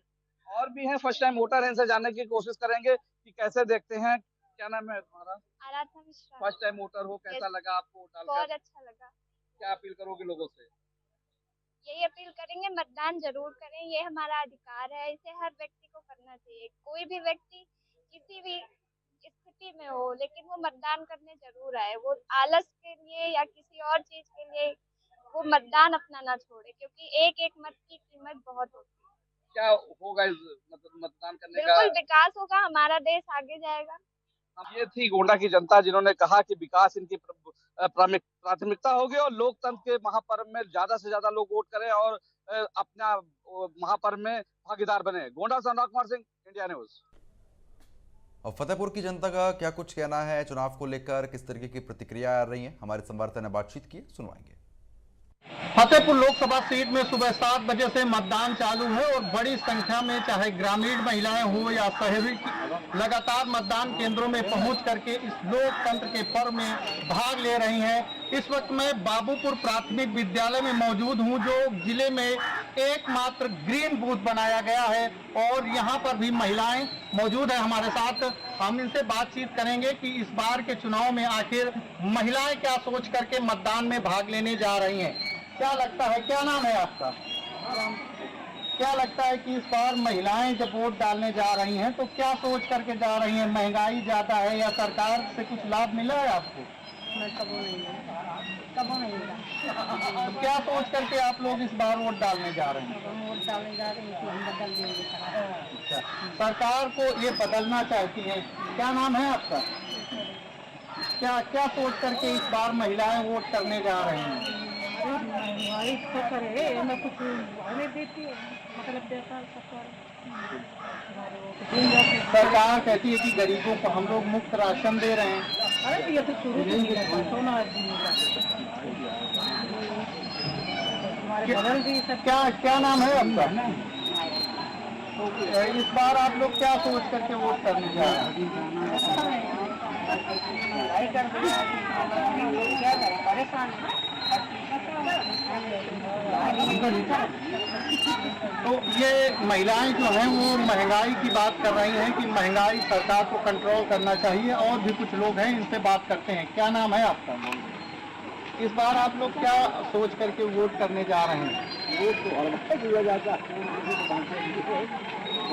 और भी हैं फर्स्ट टाइम वोटर हैं, इनसे जानने की कोशिश करेंगे कि कैसे देखते हैं। क्या नाम है तुम्हारा? Aradhana Mishra. First time voter हो, कैसा लगा आपको वोट डालकर? बहुत अच्छा लगा। क्या अपील करोगे लोगों से? यही अपील करेंगे, मतदान जरूर करें, ये हमारा अधिकार है, इसे हर व्यक्ति को करना चाहिए। कोई भी व्यक्ति किसी भी स्थिति में हो, लेकिन वो मतदान करने जरूर आए। वो आलस के लिए या किसी और चीज के लिए वो मतदान अपना ना छोड़े, क्योंकि एक एक मत की कीमत बहुत होती है। क्या होगा इस मतदान करने का? बिल्कुल विकास होगा, हमारा देश आगे जाएगा। ये थी गोंडा की जनता जिन्होंने कहा कि विकास इनकी प्राथमिकता होगी और लोकतंत्र के महापर्व में ज्यादा से ज्यादा लोग वोट करें और अपना महापर्व में भागीदार बने। गोंडा से अनुराग कुमार सिंह, इंडिया न्यूज। और फतेहपुर की जनता का क्या कुछ कहना है चुनाव को लेकर, किस तरीके की प्रतिक्रिया आ रही है, हमारे संवाददाता ने बातचीत की, सुनवाएंगे। फतेहपुर लोकसभा सीट में सुबह 7 बजे से मतदान चालू है और बड़ी संख्या में चाहे ग्रामीण महिलाएं हो या शहरी लगातार मतदान केंद्रों में पहुंच करके इस लोकतंत्र के पर्व में भाग ले रही हैं। इस वक्त मैं बाबूपुर प्राथमिक विद्यालय में मौजूद हूं, जो जिले में एकमात्र ग्रीन बूथ बनाया गया है और यहां पर भी महिलाएं मौजूद है हमारे साथ। हम इनसे बातचीत करेंगे कि इस बार के चुनाव में आखिर महिलाएं क्या सोच करके मतदान में भाग लेने जा रही हैं। क्या लगता है, क्या नाम है आपका? क्या लगता है कि इस बार महिलाएं जब वोट डालने जा रही हैं तो क्या सोच करके जा रही हैं? महंगाई ज्यादा है या सरकार से कुछ लाभ मिला है आपको? कबो नहीं मिला। तो क्या सोच करके आप लोग इस बार वोट डालने जा रहे हैं? वोट डालने जा रहे हैं कि हम बदल देंगे। अच्छा, सरकार को ये बदलना चाहती है। क्या नाम है आपका? क्या क्या सोच करके इस बार महिलाएं वोट करने जा रही हैं? सरकार कहती है कि गरीबों को हम लोग मुफ्त राशन दे रहे हैं। क्या नाम है आपका? तो इस बार आप लोग क्या सोच करके वोट करने जा रहे हैं? तो ये महिलाएं जो हैं वो महंगाई की बात कर रही हैं कि महंगाई सरकार को कंट्रोल करना चाहिए। और भी कुछ लोग हैं, इनसे बात करते हैं। क्या नाम है आपका? इस बार आप लोग क्या सोच करके वोट करने जा रहे हैं? वोट तो हर दिया जाता है,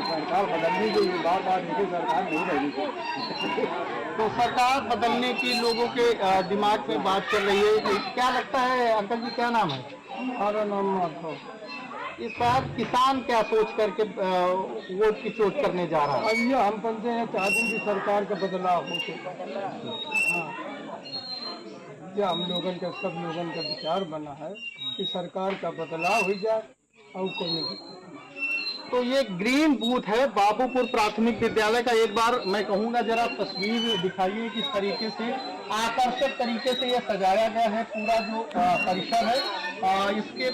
सरकार बदलने की बार सरकार नहीं रहेगी। तो सरकार बदलने की लोगों के दिमाग में बात चल रही है। क्या लगता है अंकल जी, क्या नाम है? हमारा नाम इस बार किसान क्या सोच करके वोट की चोट करने जा रहा है? अब हम समझते हैं चाहते हैं कि सरकार का बदलाव हो। क्या हम लोगों का, सब लोगों का विचार बना है कि सरकार का बदलाव हो जाए और कोई नहीं। तो ये ग्रीन बूथ है बाबूपुर प्राथमिक विद्यालय का। एक बार मैं कहूँगा जरा तस्वीर दिखाइए किस तरीके से आकर्षक तरीके से ये सजाया गया है पूरा जो परिसर है। इसके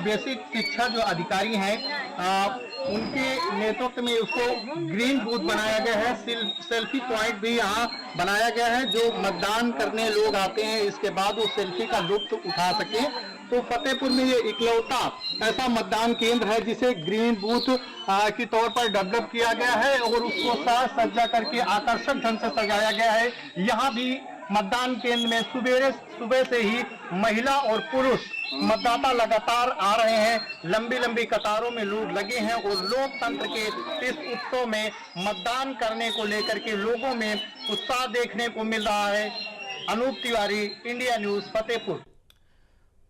बेसिक शिक्षा जो अधिकारी हैं उनके नेतृत्व में उसको ग्रीन बूथ बनाया गया है। सेल्फी पॉइंट भी यहाँ बनाया गया है, जो मतदान करने लोग आते हैं इसके बाद वो सेल्फी का लुत्फ उठा सके। तो फतेहपुर में ये इकलौता ऐसा मतदान केंद्र है जिसे ग्रीन बूथ के तौर पर डेवलप किया गया है और उसको साज सज्जा करके आकर्षक ढंग से सजाया गया है। यहाँ भी मतदान केंद्र में सुबह से ही महिला और पुरुष मतदाता लगातार आ रहे हैं। लंबी लंबी कतारों में लोग लगे हैं और लोकतंत्र के इस उत्सव में मतदान करने को लेकर के लोगों में उत्साह देखने को मिल रहा है। Anoop Tiwari, India news, Fatehpur.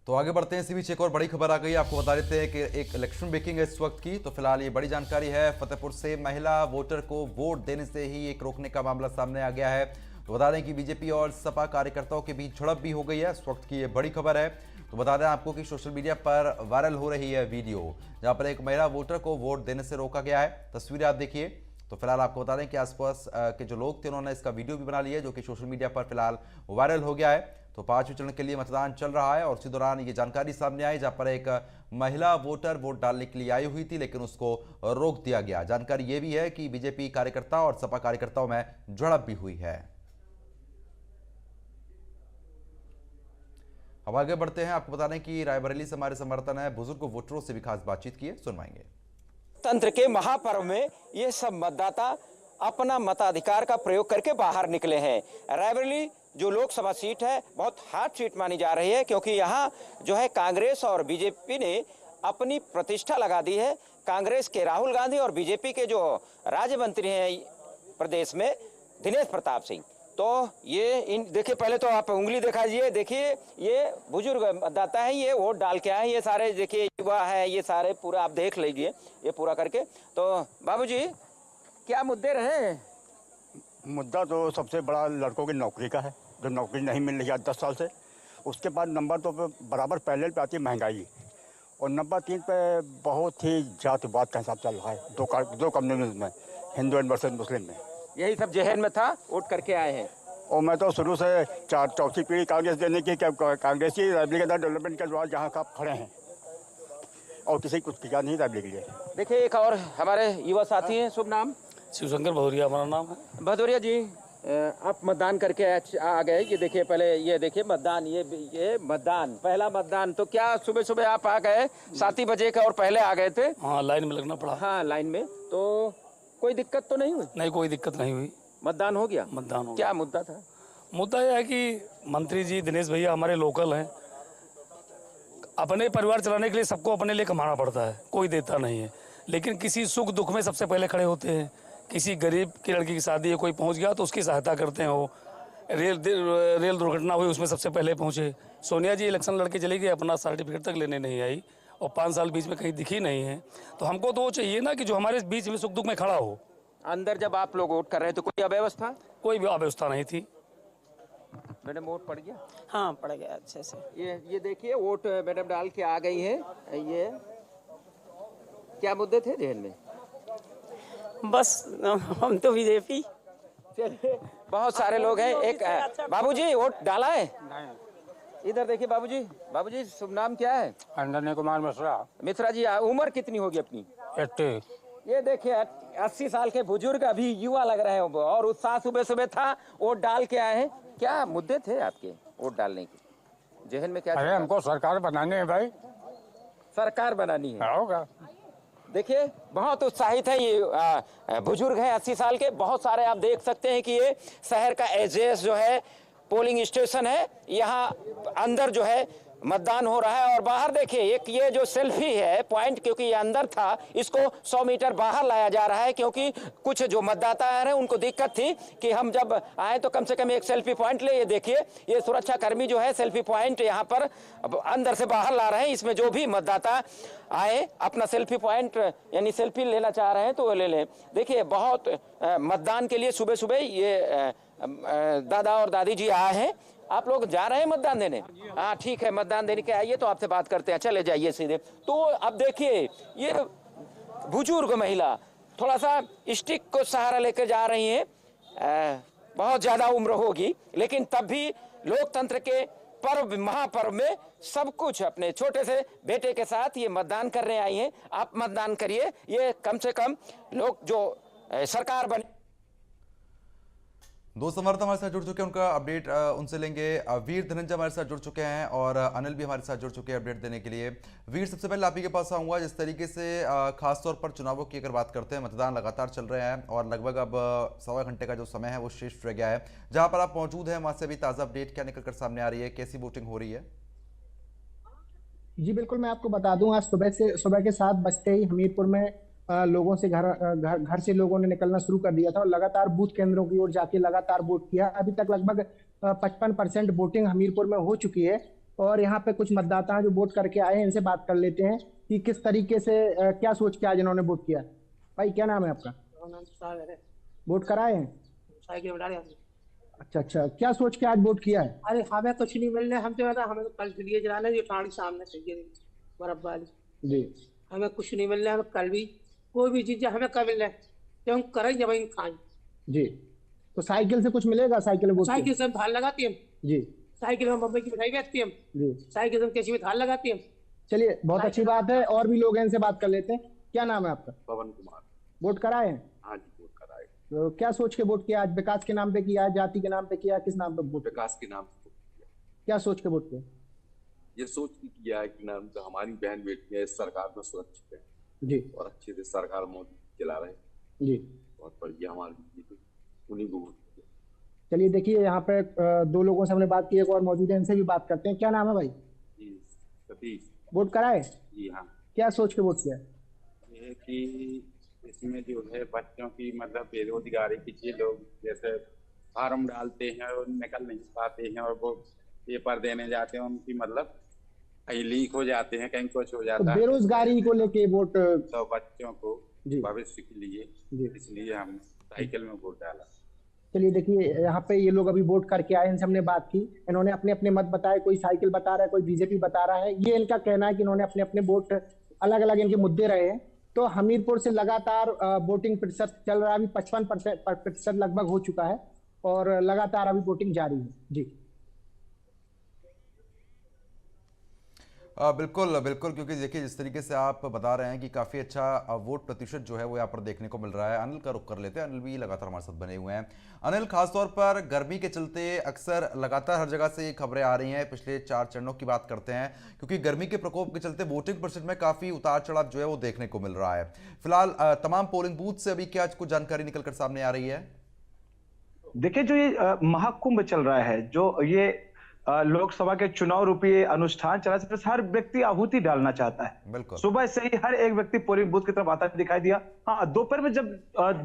तो आगे बढ़ते हैं। इसी बीच एक और बड़ी खबर आ गई, आपको बता देते हैं कि एक इलेक्शन ब्रेकिंग है इस वक्त की। तो फिलहाल ये बड़ी जानकारी है, फतेहपुर से महिला वोटर को वोट देने से ही एक रोकने का मामला सामने आ गया है। तो बता दें कि बीजेपी और सपा कार्यकर्ताओं के बीच झड़प भी हो गई है, इस वक्त की ये बड़ी खबर है। तो बता दें आपको कि सोशल मीडिया पर वायरल हो रही है वीडियो जहां पर एक महिला वोटर को वोट देने से रोका गया है। तस्वीरें आप देखिए। तो फिलहाल आपको बता दें कि आसपास के जो लोग थे उन्होंने इसका वीडियो भी बना लिया है, जो कि सोशल मीडिया पर फिलहाल वायरल हो गया है। तो 5वें चरण के लिए मतदान चल रहा है और उसी दौरान ये जानकारी सामने आई जहां पर एक महिला वोटर वोट डालने के लिए आई हुई थी, लेकिन उसको रोक दिया गया। जानकारी ये भी है कि बीजेपी कार्यकर्ता और सपा कार्यकर्ताओं में झड़प भी हुई है। अब आगे बढ़ते हैं। आपको बता दें कि रायबरेली से हमारे संवाददाता ने बुजुर्ग वोटरों से भी खास बातचीत की है, सुनवाएंगे। तंत्र के महापर्व में ये सब मतदाता अपना मताधिकार का प्रयोग करके बाहर निकले हैं। रायबरेली जो लोकसभा सीट है बहुत हॉट सीट मानी जा रही है, क्योंकि यहाँ जो है कांग्रेस और बीजेपी ने अपनी प्रतिष्ठा लगा दी है। कांग्रेस के राहुल गांधी और बीजेपी के जो राज्य मंत्री हैं प्रदेश में दिनेश प्रताप सिंह, तो ये इन देखिए, पहले तो आप उंगली दिखा दीजिए। देखिए ये बुजुर्ग मतदाता है, ये वोट डाल के आए, ये सारे देखिए युवा हैं, ये सारे पूरा आप देख लीजिए ये पूरा करके। तो बाबूजी क्या मुद्दे रहे? मुद्दा तो सबसे बड़ा लड़कों की नौकरी का है, जो नौकरी नहीं मिल रही है 10 साल से। उसके बाद नंबर 2 पे बराबर पहले पे आती है महंगाई, और नंबर 3 पे बहुत ही जातिवाद का हिसाब चल रहा है दो कम्युनिटी में, हिंदू एंड वर्सेस मुस्लिम में। यही सब जहन में था, वोट करके आए हैं। और मैं तो शुरू से चौथी पीढ़ी कांग्रेस देने की, कांग्रेसी रिपब्लिकन डेवलपमेंट के द्वारा जहाँ का खड़े हैं, और किसी कुछ किया नहीं रिपब्लिक के लिए। देखिए एक और हमारे युवा साथी हैं, शुभ नाम? शिवशंकर भदौरिया हमारा नाम है। भदौरिया जी, आप मतदान करके आ गए। ये देखिए पहले ये देखिए मतदान, ये मतदान, पहला मतदान। तो क्या सुबह सुबह आप आ गए 7 बजे का और पहले आ गए थे? हाँ, लाइन में लगना पड़ा। हाँ, लाइन में। तो कोई दिक्कत तो नहीं हुई? नहीं, कोई दिक्कत नहीं हुई। मतदान हो गया? मतदान हो क्या मुद्दा था? मुद्दा यह है कि मंत्री जी दिनेश भैया हमारे लोकल हैं, अपने परिवार चलाने के लिए सबको अपने लिए कमाना पड़ता है, कोई देता नहीं है, लेकिन किसी सुख दुख में सबसे पहले खड़े होते हैं। किसी गरीब की लड़की की शादी है, कोई पहुंच गया तो उसकी सहायता करते हैं। वो रेल दुर्घटना हुई, उसमें सबसे पहले पहुंचे। सोनिया जी इलेक्शन लड़के चली गई, अपना सर्टिफिकेट तक लेने नहीं आई, और 5 साल बीच में कहीं दिखी नहीं है। तो हमको तो वो चाहिए ना कि जो हमारे बीच में सुख दुख में खड़ा हो। अंदर जब आप लोग वोट कर रहे थे कोई अव्यवस्था? कोई भी अव्यवस्था नहीं थी। मैडम वोट पड़ गया? हाँ, पड़ गया अच्छे से। ये देखिए वोट मैडम डाल के आ गई है। ये क्या मुद्दे थे जहन में? बस हम तो बीजेपी। चलिए, बहुत सारे लोग हैं। एक बाबूजी वोट डाला है? इधर देखिए बाबूजी। बाबूजी शुभ नाम क्या है? अंजनी कुमार मिश्रा। मिश्रा जी, उम्र कितनी होगी अपनी? 80। ये देखिए 80 साल के बुजुर्ग अभी युवा लग रहे हैं, और उत्साह सुबह सुबह था, वोट डाल के आए हैं। क्या मुद्दे थे आपके वोट डालने के जहन में? क्या अरे हमको सरकार बनानी है भाई। सरकार बनानी है? होगा। देखिए बहुत उत्साहित है ये बुजुर्ग हैं 80 साल के। बहुत सारे आप देख सकते हैं कि ये शहर का एजेस जो है पोलिंग स्टेशन है, यहाँ अंदर जो है मतदान हो रहा है। और बाहर देखिए एक ये जो सेल्फी है पॉइंट, क्योंकि ये अंदर था, इसको 100 मीटर बाहर लाया जा रहा है, क्योंकि कुछ जो मतदाता आ रहे हैं उनको दिक्कत थी कि हम जब आए तो कम से कम एक सेल्फी पॉइंट ले। ये देखिए ये सुरक्षा कर्मी जो है सेल्फी पॉइंट यहाँ पर अंदर से बाहर ला रहे हैं। इसमें जो भी मतदाता आए अपना सेल्फी पॉइंट यानी सेल्फी लेना चाह रहे हैं तो वो ले लें। देखिए बहुत मतदान के लिए सुबह सुबह ये दादा और दादी जी आए हैं। आप लोग जा रहे हैं मतदान देने? हाँ ठीक है, मतदान देने के आइए, तो आपसे बात करते हैं। चले जाइए सीधे। तो अब देखिए ये बुजुर्ग महिला थोड़ा सा स्टिक को सहारा लेकर जा रही हैं। बहुत ज्यादा उम्र होगी, लेकिन तब भी लोकतंत्र के पर्व महापर्व में सब कुछ अपने छोटे से बेटे के साथ ये मतदान करने आई हैं। आप मतदान करिए, ये कम से कम लोग जो सरकार बने। दो समर्थक हमारे साथ जुड़ चुके हैं, उनका अपडेट उनसे लेंगे। वीर धनंजय हमारे साथ जुड़ चुके हैं और अनिल भी हमारे साथ जुड़ चुके हैं अपडेट देने के लिए। वीर, सबसे पहले आप ही के पास आऊँगा। जिस तरीके से खासतौर पर चुनावों की अगर बात करते हैं, मतदान लगातार चल रहे हैं और लगभग अब 1.25 घंटे का जो समय है वो शेष रह गया है। जहाँ पर आप मौजूद हैं वहाँ से भी ताज़ा अपडेट क्या निकल कर सामने आ रही है? कैसी वोटिंग हो रही है? जी बिल्कुल, मैं आपको बता दूं, आज सुबह के 7 बजते ही हमीरपुर में लोगों से घर से लोगों ने निकलना शुरू कर दिया था और लगातार बूथ केंद्रों की ओर जाके लगातार वोट किया। अभी तक लगभग 55% वोटिंग हमीरपुर में हो चुकी है। और यहाँ पे कुछ मतदाता जो वोट करके आए हैं, इनसे बात कर लेते हैं कि किस तरीके से क्या सोच के आज इन्होंने वोट किया। भाई क्या नाम है आपका? वोट कराए हैं? अच्छा, क्या सोच के आज वोट किया है? अरे हमें कुछ नहीं मिलने, हमें तो कल दिए जलाने जो ठाड़ी सामने चाहिए बर्फ वाली जी। हमें कुछ नहीं मिलने, हमें कल भी कोई भी चीज हमें कब मिल रहा है तो हम करें जब हम खाएं। जी, तो साइकिल से कुछ मिलेगा? साइकिल से हम धार लगाती हम जी। साइकिल में बम्बई की मिठाई बेचती हम जी। साइकिल से हम कैसी में धार लगाती हम। चलिए, बहुत अच्छी बात है। और भी लोग हैं, इनसे बात कर लेते हैं। क्या नाम है आपका? पवन कुमार। वोट कराए हैं? हाँ जी, वोट कराए। तो क्या सोच के वोट किया आज? विकास के नाम पे किया, जाति के नाम पे किया, किस नाम पे वोट? विकास के नाम पे किया। क्या सोच के वोट किया? ये सोच के किया है कि नाम तो हमारी बहन बेटियां इस सरकार में सुरक्षित है जी, और अच्छे से सरकार मोदी चला रहे जी। बहुत बढ़िया, हमारे उन्हीं को वोट किया। चलिए देखिए, यहाँ पे दो लोगों से हमने बात की, एक और मौजूद है, इनसे भी बात करते हैं। क्या नाम है भाई? जी सतीश। वोट कराए? जी हाँ। क्या सोच के वोट किया? ये कि इसमें जो है बच्चों की मतलब बेरोजगारी की चीज, लोग जैसे फार्म डालते हैं और निकल नहीं पाते हैं, और वो पेपर देने जाते हैं, उनकी मतलब कहीं लीक हो जाते हैं, कहीं कुछ हो तो जाता है, बेरोजगारी को लेके वोट तो बच्चों को भविष्य के लिए इसलिए हम साइकिल में वोट डाला। चलिए देखिए, यहाँ पे ये लोग अभी वोट करके आए, इनसे हमने बात की, इन्होंने अपने अपने मत बताए। कोई साइकिल बता रहा है, कोई बीजेपी बता रहा है। ये इनका कहना है कि इन्होंने अपने अपने वोट, अलग अलग इनके मुद्दे रहे हैं। तो हमीरपुर से लगातार वोटिंग प्रतिशत चल रहा है, अभी 55% लगभग हो चुका है और लगातार अभी वोटिंग जारी है। जी बिल्कुल बिल्कुल, क्योंकि देखिए जिस तरीके से आप बता रहे हैं कि काफ़ी अच्छा वोट प्रतिशत जो है वो यहाँ पर देखने को मिल रहा है। अनिल का रुख कर लेते हैं, अनिल भी लगातार हमारे साथ बने हुए हैं। अनिल, खासतौर पर गर्मी के चलते अक्सर लगातार हर जगह से ये खबरें आ रही हैं, पिछले 4 चरणों की बात करते हैं, क्योंकि गर्मी के प्रकोप के चलते वोटिंग प्रतिशत में काफ़ी उतार चढ़ाव जो है वो देखने को मिल रहा है। फिलहाल तमाम पोलिंग बूथ से अभी क्या कुछ जानकारी निकल कर सामने आ रही है? देखिए, जो ये महाकुंभ चल रहा है, जो ये लोकसभा के चुनाव रूपी अनुष्ठान चला है, हर व्यक्ति आहुति डालना चाहता है। बिल्कुल। सुबह से ही हर एक व्यक्ति पोलिंग बूथ की तरफ आता दिखाई दिया। हाँ, दोपहर में जब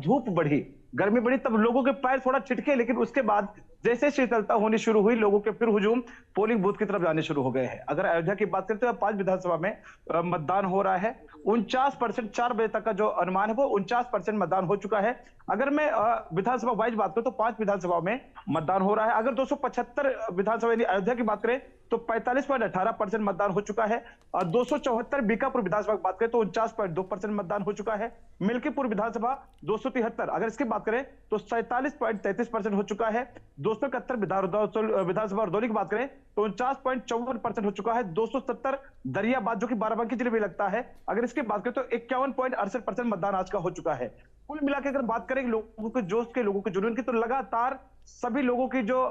धूप बढ़ी, गर्मी बढ़ी, तब लोगों के पैर थोड़ा छिटके, लेकिन उसके बाद जैसे शीतलता होनी शुरू हुई, लोगों के फिर हुजूम पोलिंग बूथ की तरफ जाने शुरू हो गए हैं। अगर अयोध्या की बात करते हैं, 5 विधानसभा में मतदान हो रहा है। 49%, 4 बजे तक का जो अनुमान है वो 49% मतदान हो चुका है। अगर मैं विधानसभा वाइज बात करूं तो 5 विधानसभा में मतदान हो रहा है। अगर 275 विधानसभा यानी अयोध्या की बात करें तो 45.18% मतदान हो चुका है। 274 बीकापुर विधानसभा की बात करें तो 49.2% मतदान हो चुका है। मिल्कीपुर विधानसभा 273, अगर इसकी बात करें तो 47.33% हो चुका है। 271 विधानसभा रदौली की बात करें तो 49.54% हो चुका है। 270 दरियाबाद, जो कि बाराबंकी जिले में लगता है, अगर इसकी बात करें तो 51.68% मतदान आज का हो चुका है। कुल मिलाकर अगर बात करें लोगों के जोश के, लोगों के जुनून की, तो लगातार सभी लोगों की जो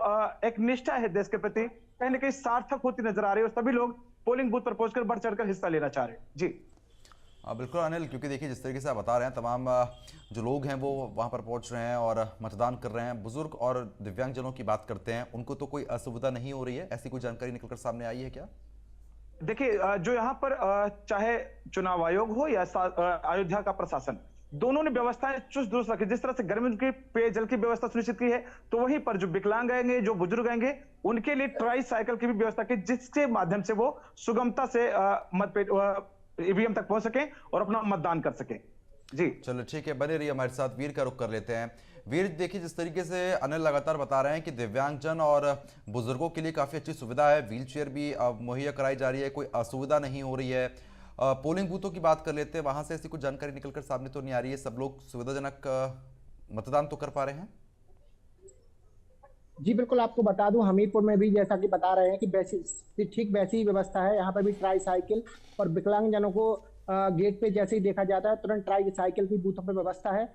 एक निष्ठा है देश के प्रति, कहीं ना कहीं सार्थक होती नजर आ रही है और सभी लोग पोलिंग बूथ पर पहुंचकर बढ़ चढ़कर हिस्सा लेना चाह रहे हैं। जी बिल्कुल अनिल, क्योंकि देखिए जिस तरीके से आप बता रहे हैं, तमाम जो लोग हैं वो वहां पर पहुंच रहे हैं और मतदान कर रहे हैं। बुजुर्ग और दिव्यांगजनों की बात करते हैं, उनको तो कोई असुविधा नहीं हो रही है, ऐसी कोई जानकारी निकलकर सामने आई है क्या? देखिए, जो यहाँ पर चाहे चुनाव आयोग हो या अयोध्या का प्रशासन, दोनों ने व्यवस्थाएं चुस्त दुरुस्त रखी। जिस तरह से गर्मी की पेयजल की व्यवस्था सुनिश्चित की है, तो वहीं पर जो विकलांग आएंगे, जो बुजुर्ग आएंगे, उनके लिए ट्राई साइकिल की भी व्यवस्था की, जिसके माध्यम से वो सुगमता से ईवीएम तक पहुंच सके और अपना मतदान कर सके। जी चलो ठीक है, बने रहिए हमारे साथ। वीर का रुख कर लेते हैं। वीर, देखिए जिस तरीके से अनिल लगातार बता रहे हैं कि दिव्यांगजन और बुजुर्गों के लिए काफी अच्छी सुविधा है, व्हील चेयर भी मुहैया कराई जा रही है, कोई असुविधा नहीं हो रही है। पोलिंग बूथों की बात कर लेते हैं, वहां से ऐसी कुछ जानकारी निकलकर सामने तो नहीं आ रही है, सब लोग सुविधाजनक मतदान तो कर पा रहे हैं? जी बिल्कुल, आपको बता दूं, हमीरपुर में भी जैसा कि बता रहे हैं कि ठीक वैसी ही व्यवस्था है। यहाँ पर भी ट्राई साइकिल और विकलांगजनों को गेट पे जैसे ही देखा जाता है, तुरंत ट्राई साइकिल की बूथों पर व्यवस्था है,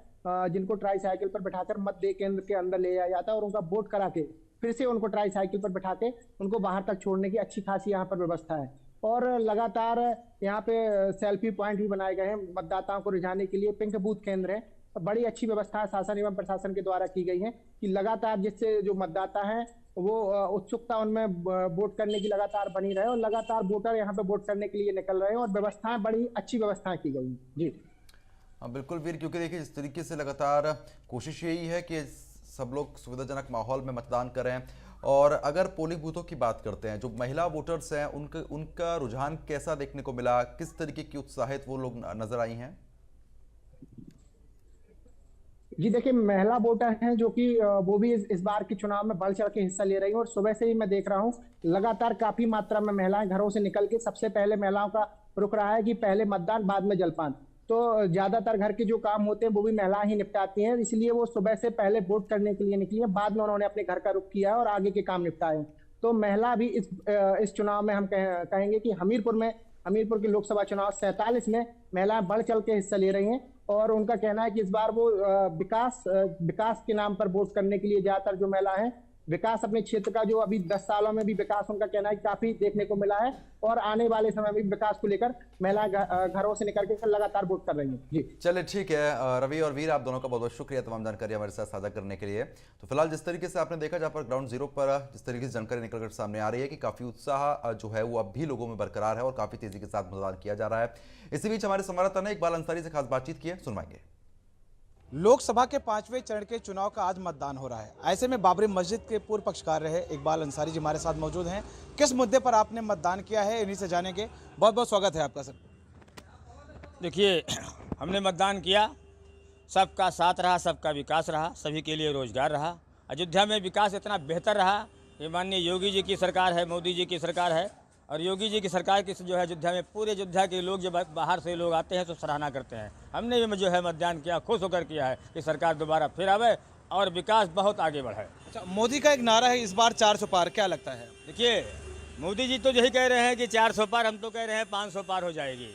जिनको ट्राई साइकिल पर बैठाकर मतदेय केंद्र के अंदर ले जाया जाता है और उनका वोट करा के फिर से उनको ट्राई साइकिल पर बैठा के उनको बाहर तक छोड़ने की अच्छी खासी यहाँ पर व्यवस्था है। और लगातार यहाँ पे सेल्फी पॉइंट भी बनाए गए हैं मतदाताओं को रिझाने के लिए। पिंक बूथ केंद्र है, बड़ी अच्छी व्यवस्था शासन एवं प्रशासन के द्वारा की गई है कि लगातार जिससे जो मतदाता हैं वो उत्सुकता उनमें वोट करने की लगातार बनी रहे और लगातार वोटर यहाँ पे वोट करने के लिए निकल रहे हैं और व्यवस्थाएं, बड़ी अच्छी व्यवस्थाएं की गई हैं। जी बिल्कुल वीर, क्योंकि देखिए जिस तरीके से लगातार कोशिश यही है कि सब लोग सुविधाजनक माहौल में मतदान करें। और अगर पोलिंग बूथों की बात करते हैं, जो महिला वोटर्स हैं उनका रुझान कैसा देखने को मिला, किस तरीके की उत्साहित वो लोग नजर आई हैं? जी देखिए, महिला वोटर हैं जो कि वो भी इस बार के चुनाव में बढ़ चढ़ के हिस्सा ले रही हैं और सुबह से ही मैं देख रहा हूँ लगातार काफी मात्रा में महिलाएं घरों से निकल के, सबसे पहले महिलाओं का रुख रहा है कि पहले मतदान बाद में जलपान। तो ज्यादातर घर के जो काम होते हैं वो भी महिलाएं ही निपटाती हैं, इसलिए वो सुबह से पहले वोट करने के लिए निकली है, बाद में उन्होंने अपने घर का रुख किया है और आगे के काम निपटाए। तो महिला भी इस चुनाव में हम कहेंगे कि हमीरपुर के लोकसभा चुनाव 47 में महिलाएं बढ़ चढ़ के हिस्सा ले रही हैं और उनका कहना है कि इस बार वो विकास के नाम पर वोट करने के लिए ज्यादातर जो महिला हैं विकास अपने क्षेत्र का जो अभी 10 सालों में भी विकास उनका कहना है कि काफी देखने को मिला है और आने वाले समय में भी विकास को लेकर महिलाएं घरों से निकल के लगातार वोट कर रही हैं। जी चलिए ठीक है रवि और वीर, आप दोनों का बहुत बहुत शुक्रिया तमाम जानकारी हमारे साथ साझा करने के लिए। तो फिलहाल जिस तरीके से आपने देखा, जहाँ पर ग्राउंड जीरो पर जिस तरीके से जानकारी निकलकर सामने आ रही है कि काफी उत्साह जो है वो अब भी लोगों में बरकरार है और काफी तेजी के साथ मतदान किया जा रहा है। इसी बीच हमारे संवाददाता ने इकबाल अंसारी से खास बातचीत की है, सुनवाएंगे। लोकसभा के 5वें चरण के चुनाव का आज मतदान हो रहा है। ऐसे में बाबरी मस्जिद के पूर्व पक्षकार रहे इकबाल अंसारी जी हमारे साथ मौजूद हैं। किस मुद्दे पर आपने मतदान किया है, इन्हीं से जानेंगे। बहुत बहुत स्वागत है आपका सर। देखिए, हमने मतदान किया, सबका साथ रहा, सबका विकास रहा, सभी के लिए रोजगार रहा। अयोध्या में विकास इतना बेहतर रहा कि माननीय योगी जी की सरकार है, मोदी जी की सरकार है, और योगी जी की सरकार की जो है अयोध्या में पूरे अयोध्या के लोग, जब बाहर से लोग आते हैं तो सराहना करते हैं। हमने भी जो है मतदान किया, खुश होकर किया है कि सरकार दोबारा फिर आवे और विकास बहुत आगे बढ़े। अच्छा, मोदी का एक नारा है इस बार 400 पार, क्या लगता है? देखिए, मोदी जी तो यही कह रहे हैं कि 400 पार, हम तो कह रहे हैं 500 पार हो जाएगी।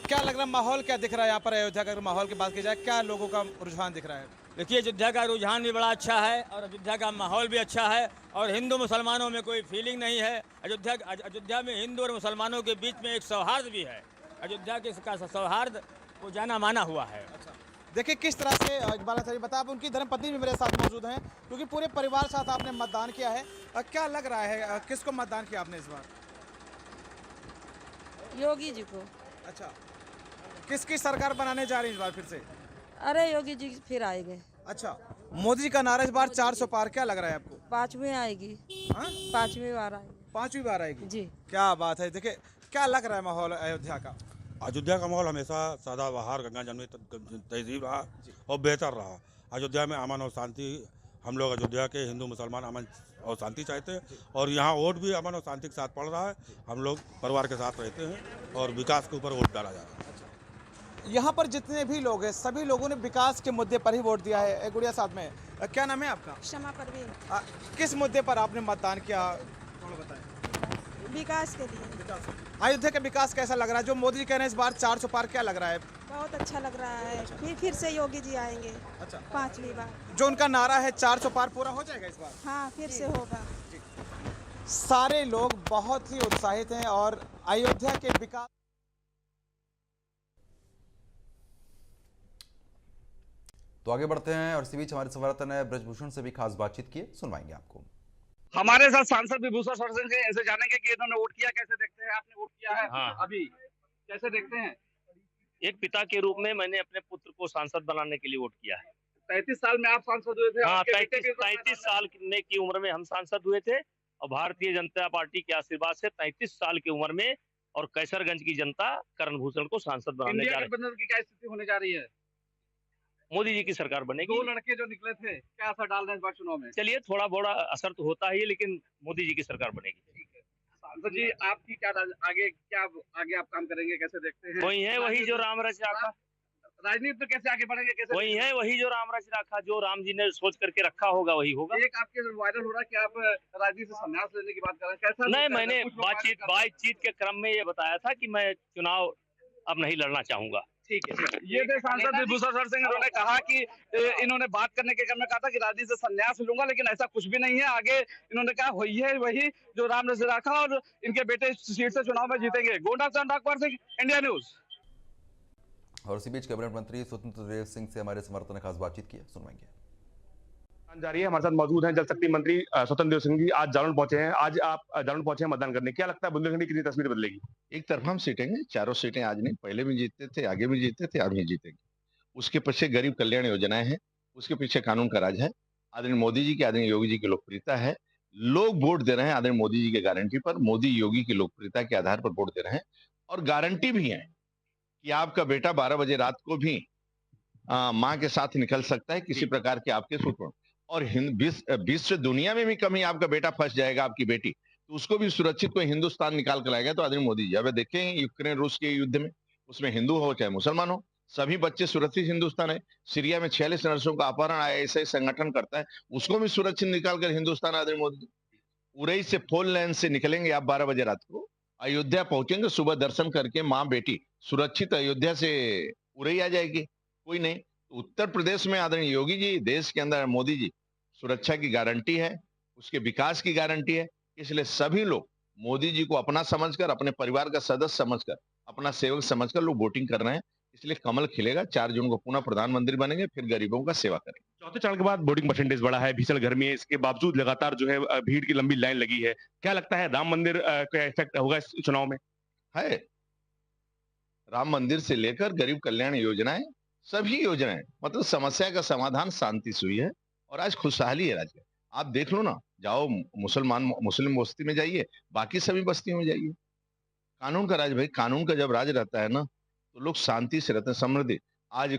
क्या लग रहा है, माहौल क्या दिख रहा है यहाँ पर अयोध्या का? अगर माहौल की बात की जाए, क्या लोगों का रुझान दिख रहा है? देखिए, अयोध्या का रुझान भी बड़ा अच्छा है और अयोध्या का माहौल भी अच्छा है और हिंदू मुसलमानों में कोई फीलिंग नहीं है। अयोध्या में हिंदू और मुसलमानों के बीच में एक सौहार्द भी है। अयोध्या के सौहार्द को जाना माना हुआ है। अच्छा, देखिए किस तरह से इकबाल अंसारी बता, आप उनकी धर्मपत्नी भी मेरे साथ मौजूद हैं, क्योंकि पूरे परिवार साथ आपने मतदान किया है। क्या लग रहा है, किसको मतदान किया आपने इस बार? योगी जी को। अच्छा, किसकी सरकार बनाने जा रही है इस बार फिर से? अरे योगी जी फिर आएंगे। अच्छा, मोदी जी का नारा इस बार 400 पार, क्या लग रहा है आपको? 5वीं आएगी। हाँ? 5वीं बार आएगी। 5वीं बार आएगी जी। क्या बात है। देखिए, क्या लग रहा है माहौल अयोध्या का? अयोध्या का माहौल हमेशा सदाबहार गंगा जमुनी तहजीब रहा और बेहतर रहा। अयोध्या में अमन और शांति, हम लोग अयोध्या के हिंदू मुसलमान अमन और शांति चाहते हैं और यहाँ वोट भी अमन और शांति के साथ पड़ रहा है। हम लोग परिवार के साथ रहते हैं और विकास के ऊपर वोट डाला जा रहा है। यहाँ पर जितने भी लोग हैं, सभी लोगों ने विकास के मुद्दे पर ही वोट दिया है। गुड़िया साथ में, क्या नाम है आपका? क्षमा परवीन। किस मुद्दे पर आपने मतदान किया, थोड़ा बताएं। विकास के लिए। अयोध्या का विकास कैसा लग रहा है? जो मोदी जी कह रहे हैं इस बार 400 पार, क्या लग रहा है? बहुत अच्छा लग रहा है। फिर से योगी जी आएंगे। अच्छा, 5वीं बार। जो उनका नारा है 400 पार, पूरा हो जाएगा इस बार? हाँ, फिर से होगा। सारे लोग बहुत ही उत्साहित हैं और अयोध्या के विकास। तो आगे बढ़ते हैं और इसी बीच हमारे संवाददाता ने ब्रजभूषण से भी खास बातचीत की, सुनवाएंगे आपको। हमारे साथ सांसद विभूषण सर से ऐसे जानेंगे कि इन्होंने वोट किया, कैसे देखते हैं? आपने वोट किया है। हाँ। अभी कैसे देखते हैं? एक पिता के रूप में मैंने अपने पुत्र को सांसद बनाने के लिए वोट किया है। 33 साल में आप सांसद हुए थे। हाँ, आपके बेटे भी 33 साल की उम्र में हम सांसद हुए थे और भारतीय जनता पार्टी के आशीर्वाद से 33 साल की उम्र में और कैसरगंज की जनता करण भूषण को सांसद बनाने जा इंडिया रही है। गठबंधन की क्या स्थिति होने जा रही है? मोदी जी की सरकार बनेगी। 2 लड़के जो निकले थे, क्या असर डाल रहे हैं इस बार चुनाव में? चलिए, थोड़ा बड़ा असर तो होता ही है, लेकिन मोदी जी की सरकार बनेगी। सांसद जी, आपकी क्या आगे आप काम करेंगे, कैसे देखते हैं? वही है, वही जो राम रच रखा। राजनीति में कैसे आगे बढ़ेंगे, कैसे? वही है, वही जो राम रच रखा, जो राम जी ने सोच करके रखा होगा वही होगा। एक आपके वायरल हो रहा है कि आप राजनीति से संन्यास लेने की बात कर रहे हैं, कैसा? नहीं, मैंने बातचीत के क्रम में ये बताया था कि मैं चुनाव अब नहीं लड़ना चाहूंगा। ठीक है, ये थे सांसद विभूषण सर सिंह। इन्होंने कहा कि इन्होंने बात करने के क्रम में कहा था कि राजनीति से संन्यास लूंगा, लेकिन ऐसा कुछ भी नहीं है। आगे इन्होंने कहा वही है वही जो राम ने रखा और इनके बेटे सीट से चुनाव में जीतेंगे। गोंडा से अनुराग कुमार सिंह, इंडिया न्यूज। और इसी बीच कैबिनेट मंत्री स्वतंत्र देव सिंह से हमारे समर्थन ने खास बातचीत की, सुनवाएंगे। जारी है, हमारे साथ मौजूद हैं जल शक्ति मंत्री स्वतंत्र देव सिंह जी। आज जालौन पहुंचे हैं, आज आप जालौन पहुंचे हैं मतदान करने, क्या लगता है बुंदेलखंड की कितनी तस्वीर बदलेगी? एक तरफा हम जीतेंगे, चारों सीटें आज नहीं, पहले भी जीतते थे, आगे भी जीतते थे, अब भी जीतेंगे। उसके पीछे गरीब कल्याण योजनाएं हैं, उसके पीछे कानून का राज है, आदरणीय मोदी जी की, आदरणीय योगी जी की लोकप्रियता है। लोग वोट दे रहे हैं आदरणीय मोदी जी के गारंटी पर, मोदी योगी की लोकप्रियता के आधार पर वोट दे रहे हैं और गारंटी भी है कि आपका बेटा 12 बजे रात को भी माँ के साथ निकल सकता है किसी प्रकार के आपके सूत्र और विश्व दुनिया में भी कभी आपका बेटा फंस जाएगा, आपकी बेटी, तो उसको भी सुरक्षित कोई हिंदुस्तान निकाल कर लाएगा। तो आदरणीय मोदी जी, अब देखें यूक्रेन रूस के युद्ध में, उसमें हिंदू हो चाहे मुसलमान हो, सभी बच्चे सुरक्षित हिंदुस्तान है। सीरिया में 46 नर्सों का अपहरण ऐसे संगठन करता है, उसको भी सुरक्षित निकाल कर हिंदुस्तान। आदरणीय मोदी जी, उरई से फोन लाइन से निकलेंगे आप 12 बजे रात को, अयोध्या पहुंचेंगे, सुबह दर्शन करके माँ बेटी सुरक्षित अयोध्या से उरई आ जाएगी, कोई नहीं। उत्तर प्रदेश में आदरणीय योगी जी, देश के अंदर मोदी जी सुरक्षा की गारंटी है, उसके विकास की गारंटी है। इसलिए सभी लोग मोदी जी को अपना समझकर, अपने परिवार का सदस्य समझकर, अपना सेवक समझकर लोग वोटिंग कर रहे हैं। इसलिए कमल खिलेगा, 4 जून को पुनः प्रधानमंत्री बनेंगे, फिर गरीबों का सेवा करेंगे। चौथे चरण के बाद वोटिंग परसेंटेज बढ़ा है, भीषण गर्मी है, इसके बावजूद लगातार जो है भीड़ की लंबी लाइन लगी है। क्या लगता है राम मंदिर का इफेक्ट होगा इस चुनाव में? है, राम मंदिर से लेकर गरीब कल्याण योजनाएं, सभी योजनाएं, मतलब समस्या का समाधान शांति से हुई है और आज खुशहाली है राज्य। आप देख लो ना, जाओ मुस्लिम बस्ती में जाइए, बाकी सभी बस्तियों में जाइए, कानून का राज भाई, कानून का जब राज रहता है ना तो लोग शांति से रहते हैं, समृद्धि। आज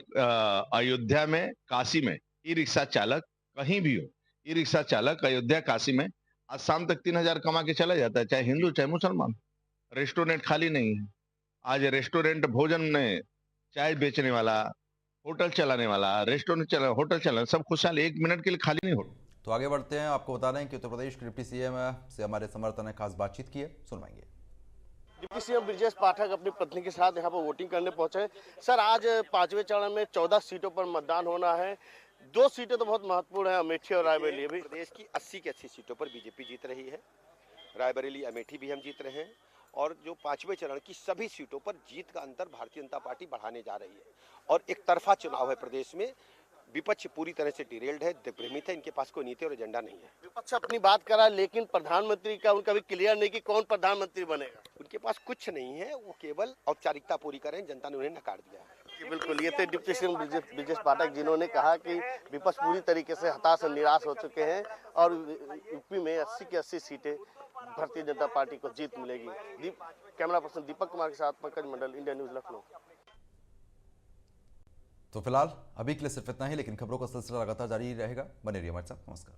अयोध्या में, काशी में ई रिक्शा चालक कहीं भी हो, ई रिक्शा चालक अयोध्या काशी में आज शाम तक 3,000 कमा के चला जाता है, चाहे हिंदू चाहे मुसलमान। रेस्टोरेंट खाली नहीं है, आज रेस्टोरेंट भोजन में चाय बेचने वाला, होटल चलाने वाला, रेस्टोरेंट चला, होटल चलाने, सब खुशहाल, 1 मिनट के लिए खाली नहीं हो। तो आगे बढ़ते हैं, आपको बता रहे हैं कि उत्तर प्रदेश के डिप्टी सीएम से हमारे संवाददाता ने खास बातचीत की है, सुनवाएंगे। डिप्टी सीएम ब्रजेश पाठक अपनी पत्नी के साथ यहाँ पर वोटिंग करने पहुंचे। सर, आज 5वें चरण में 14 सीटों पर मतदान होना है। 2 सीटें तो बहुत महत्वपूर्ण है, अमेठी और रायबरेली। अभी प्रदेश की 80 की 80 सीटों पर बीजेपी जीत रही है, रायबरेली अमेठी भी हम जीत रहे हैं और जो 5वें चरण की सभी सीटों पर जीत का अंतर भारतीय जनता पार्टी बढ़ाने जा रही है। और एक तरफा चुनाव है प्रदेश में, विपक्ष पूरी तरह से डिरेल्ड है, दिग्भ्रमित है, इनके पास कोई नीति और एजेंडा नहीं है। विपक्ष अपनी बात करा, लेकिन प्रधानमंत्री का उनका भी क्लियर नहीं कि कौन प्रधानमंत्री बनेगा। उनके पास कुछ नहीं है, वो केवल औपचारिकता पूरी करें, जनता ने उन्हें नकार दिया है। बिल्कुल, ये थे डिप्टी सीएम ब्रजेश पाठक, जिन्होंने कहा कि विपक्ष पूरी तरीके से हताश और निराश हो चुके हैं और यूपी में 80 की 80 सीटें भारतीय जनता पार्टी को जीत मिलेगी। कैमरा पर्सन दीपक कुमार के साथ पंकज मंडल, इंडिया न्यूज लखनऊ। तो फिलहाल अभी के लिए सिर्फ इतना ही, लेकिन खबरों का सिलसिला लगातार जारी रहेगा। बने रहिए हमारे साथ। नमस्कार।